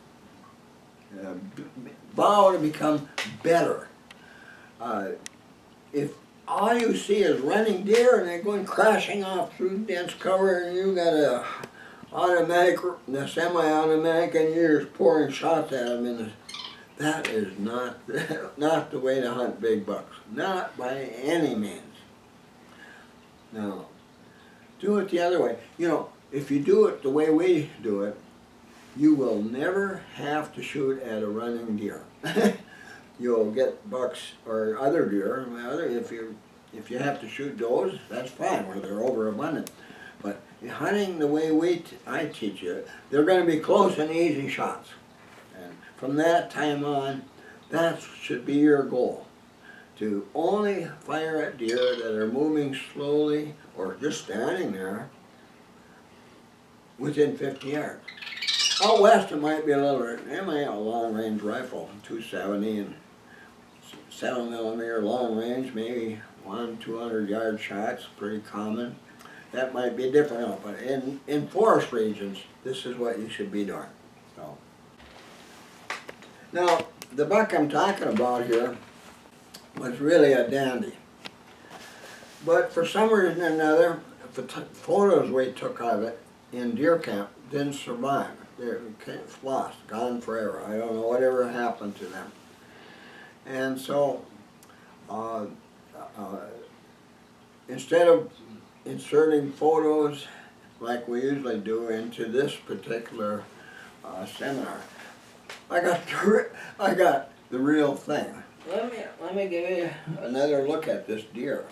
Vow to become better. If all you see is running deer and they're going crashing off through dense cover, and you got a automatic, the semi-automatic, and you're just pouring shots at them, that is not the way to hunt big bucks. Not by any means. No. Do it the other way. You know, if you do it the way we do it, you will never have to shoot at a running deer. You'll get bucks or other deer. If you have to shoot does, that's fine, where they're overabundant. But hunting the way I teach you, they're going to be close and easy shots. And from that time on, that should be your goal. To only fire at deer that are moving slowly or just standing there within 50 yards. Out west, it might be a little, they might have a long-range rifle, 270 and 7mm long range, maybe 200-yard shots, pretty common. That might be different, but in forest regions, this is what you should be doing. So, now, the buck I'm talking about here was really a dandy. But for some reason or another, the photos we took of it in deer camp didn't survive. They're lost, gone forever. I don't know whatever happened to them. And so, instead of inserting photos like we usually do into this particular seminar, I got the real thing. Let me give you another look at this deer.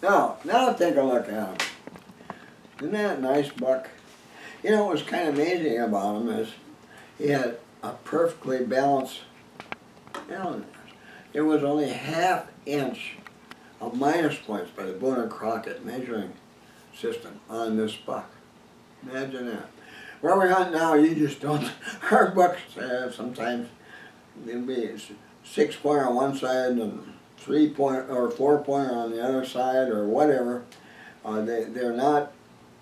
Now take a look at him. Isn't that a nice buck? You know what was kind of amazing about him is he had a perfectly balanced, it was only ½ inch of minus points by the Boone and Crockett measuring system on this buck. Imagine that. Where we hunt now, you just don't. Our bucks sometimes they'll be 6 point on one side and 3 point or 4 point on the other side or whatever. They're not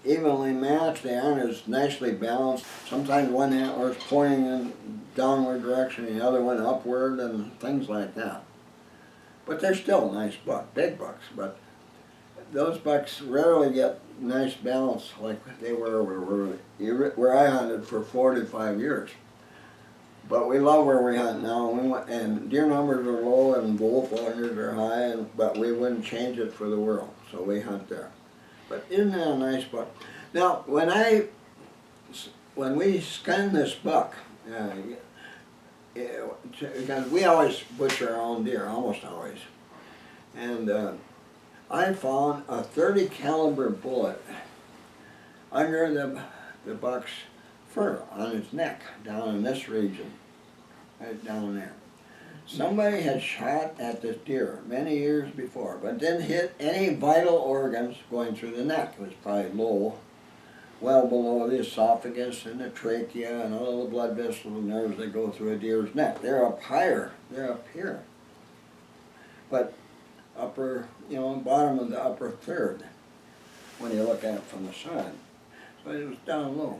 evenly matched. They aren't as nicely balanced. Sometimes one antler is pointing in downward direction, the other one upward, and things like that. But they're still nice bucks, big bucks. But those bucks rarely get nice balance like they were where I hunted for 45 years. But we love where we hunt now, and deer numbers are low and wolf numbers are high, but we wouldn't change it for the world, so we hunt there. But isn't that a nice buck? Now, when we skin this buck, because we always butcher our own deer, almost always, and I found a .30 caliber bullet under the buck's fur on its neck, down in this region, right down there. Somebody had shot at this deer many years before, but didn't hit any vital organs going through the neck. It was probably low, well below the esophagus and the trachea and all the blood vessels and nerves that go through a deer's neck. They're up higher, they're up here. But upper, bottom of the upper third when you look at it from the side. So it was down low.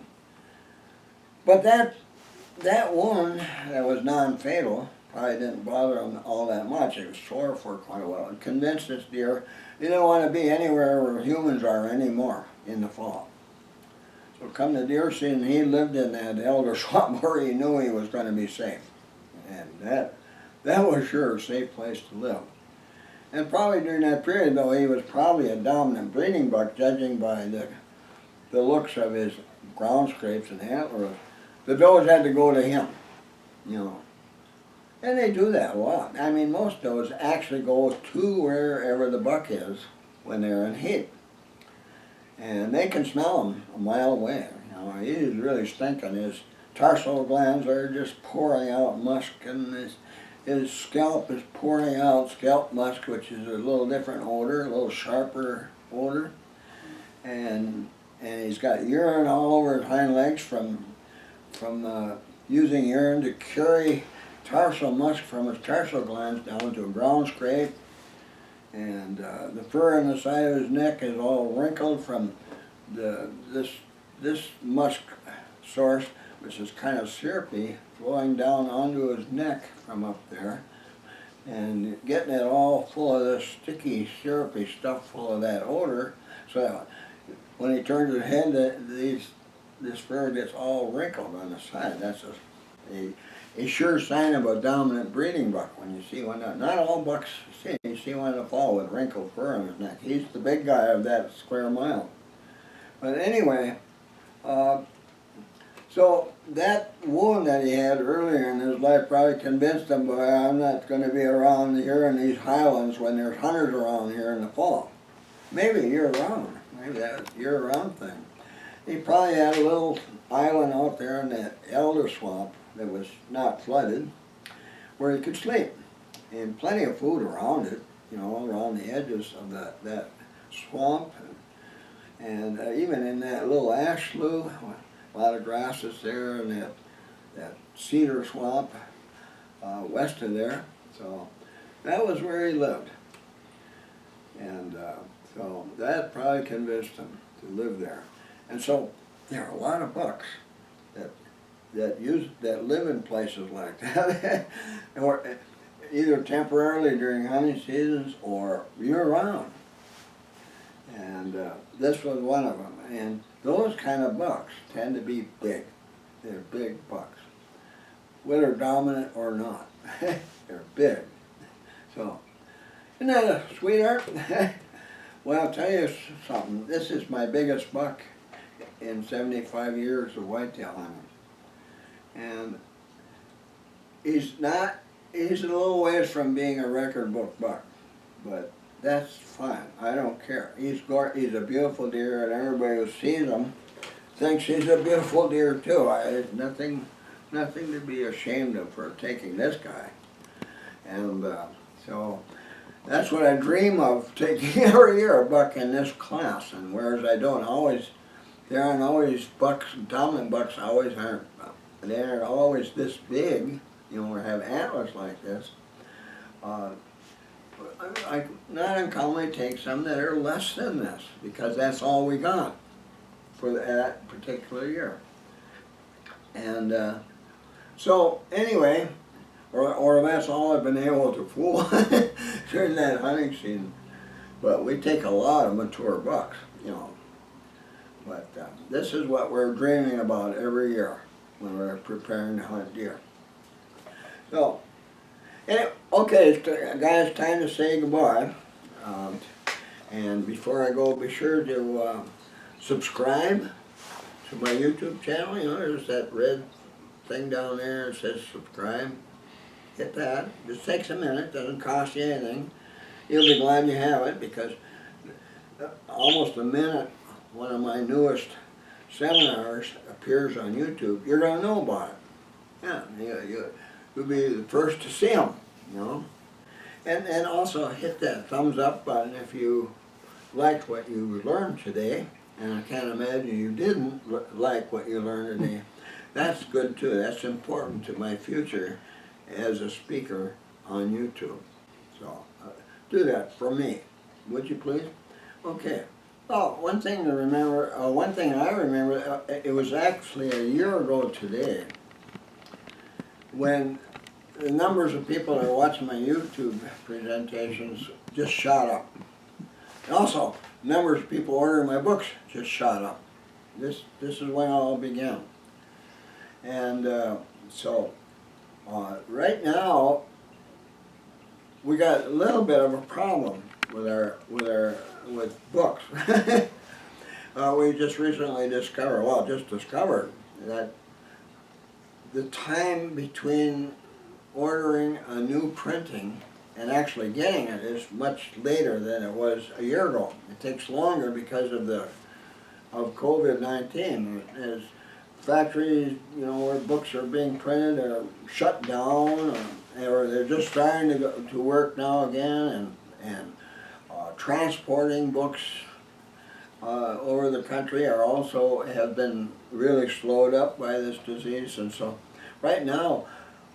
But that wound that was non-fatal probably didn't bother him all that much. It was sore for quite a while. It convinced this deer he didn't want to be anywhere where humans are anymore in the fall. So come the deer season, he lived in that elder swamp where he knew he was going to be safe. And that was sure a safe place to live. And probably during that period, though, he was probably a dominant breeding buck, judging by the looks of his ground scrapes and antlers. The does had to go to him, And they do that a lot. I mean, most does actually go to wherever the buck is when they're in heat. And they can smell him a mile away. He's really stinking. His tarsal glands are just pouring out musk, and his scalp is pouring out scalp musk, which is a little different odor, a little sharper odor. And he's got urine all over his hind legs from using urine to carry tarsal musk from his tarsal glands down to a ground scrape. And the fur on the side of his neck is all wrinkled from this musk source, which is kind of syrupy, flowing down onto his neck from up there, and getting it all full of this sticky, syrupy stuff full of that odor. So when he turns his head, this fur gets all wrinkled on the side. That's a sure sign of a dominant breeding buck when you see one. Not all bucks you see one in the fall with wrinkled fur on his neck. He's the big guy of that square mile. But anyway, so that wound that he had earlier in his life probably convinced him, boy, I'm not going to be around here in these highlands when there's hunters around here in the fall. Maybe year-round. Maybe that's a year-round thing. He probably had a little island out there in that elder swamp that was not flooded, where he could sleep. And plenty of food around it, around the edges of that swamp. And even in that little ash slough, a lot of grasses there, and that Cedar Swamp west of there. So that was where he lived. And so that probably convinced him to live there. And so there are a lot of bucks that live in places like that, or either temporarily during hunting seasons or year-round. And this was one of them. And those kind of bucks tend to be big. They're big bucks, whether dominant or not. They're big. So, isn't that a sweetheart? Well, I'll tell you something. This is my biggest buck in 75 years of whitetail hunting. And he's a little ways from being a record book buck, but that's fine. I don't care. He's a beautiful deer, and everybody who sees him thinks he's a beautiful deer too. There's nothing to be ashamed of for taking this guy. And so That's what I dream of, taking every year a buck in this class, and whereas I don't always, there aren't always bucks, dominant bucks always aren't, they aren't always this big, you know, or have antlers like this. I not uncommonly take some that are less than this, because that's all we got for that particular year. And so anyway, or that's all I've been able to fool during that hunting season. But we take a lot of mature bucks, you know. But this is what we're dreaming about every year when we're preparing to hunt deer. So, okay, guys, time to say goodbye. And before I go, be sure to subscribe to my YouTube channel. You know, there's that red thing down there that says subscribe. Hit that. Just takes a minute, doesn't cost you anything. You'll be glad you have it, because almost the minute one of my newest seminars appears on YouTube, you're going to know about it. Yeah, you'll be the first to see them, you know. And also hit that thumbs up button if you liked what you learned today, and I can't imagine you didn't like what you learned today. That's good too. That's important to my future as a speaker on YouTube. So do that for me, would you please? Okay. Oh, one thing to remember, one thing I remember, it was actually a year ago today when the numbers of people that are watching my YouTube presentations just shot up. And also, numbers of people ordering my books just shot up. This is when it all began. And so right now we got a little bit of a problem with books. We just recently discovered that the time between ordering a new printing and actually getting it is much later than it was a year ago. It takes longer because of COVID-19. As factories, you know, where books are being printed are shut down, or they're just starting to work now again, and transporting books over the country have been really slowed up by this disease. And so right now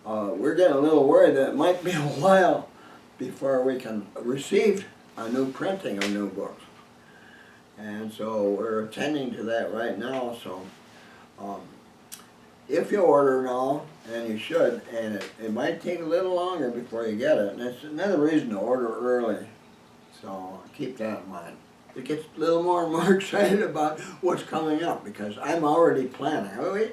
we're getting a little worried that it might be a while before we can receive a new printing of new books. And so we're attending to that right now. So if you order now, and you should, and it might take a little longer before you get it, and that's another reason to order early. So keep that in mind. It gets a little more and more excited about what's coming up, because I'm already planning.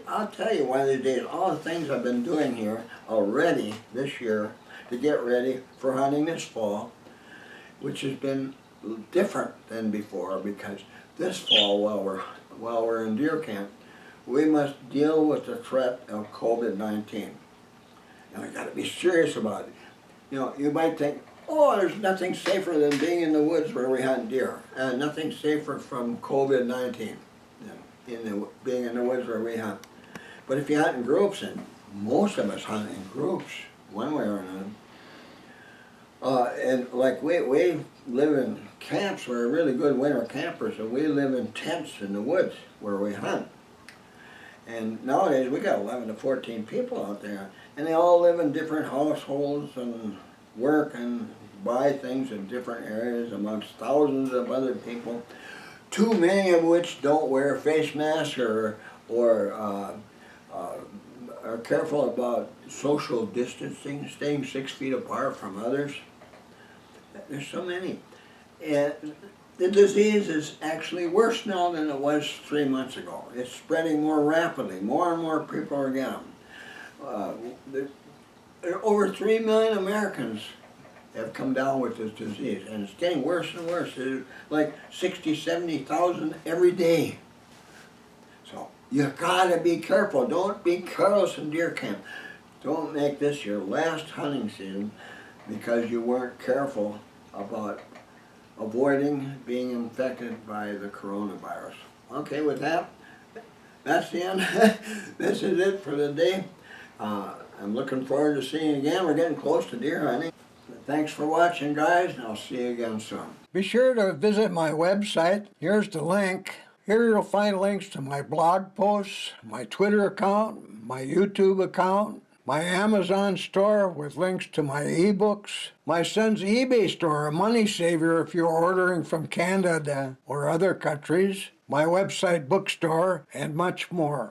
I'll tell you one of these days all the things I've been doing here already this year to get ready for hunting this fall, which has been different than before, because this fall, while we're in deer camp, we must deal with the threat of COVID-19. And we got to be serious about it. You know, you might think, oh, there's nothing safer than being in the woods where we hunt deer. Nothing safer from COVID-19 than being in the woods where we hunt. But if you hunt in groups, and most of us hunt in groups, one way or another, and like we live in camps, we're really good winter campers, and we live in tents in the woods where we hunt. And nowadays we got 11 to 14 people out there, and they all live in different households and work and buy things in different areas amongst thousands of other people, too many of which don't wear face masks or are careful about social distancing, staying 6 feet apart from others. There's so many. And the disease is actually worse now than it was 3 months ago. It's spreading more rapidly. More and more people are getting them. Over 3 million Americans have come down with this disease, and it's getting worse and worse. There's like 60, 70,000 every day. So you gotta be careful. Don't be careless in deer camp. Don't make this your last hunting season because you weren't careful about avoiding being infected by the coronavirus. Okay, with that, that's the end. This is it for the day. I'm looking forward to seeing you again. We're getting close to deer hunting. Thanks for watching, guys, and I'll see you again soon. Be sure to visit my website. Here's the link. Here you'll find links to my blog posts, my Twitter account, my YouTube account, my Amazon store with links to my ebooks, my son's eBay store, a money saver if you're ordering from Canada or other countries, my website bookstore, and much more.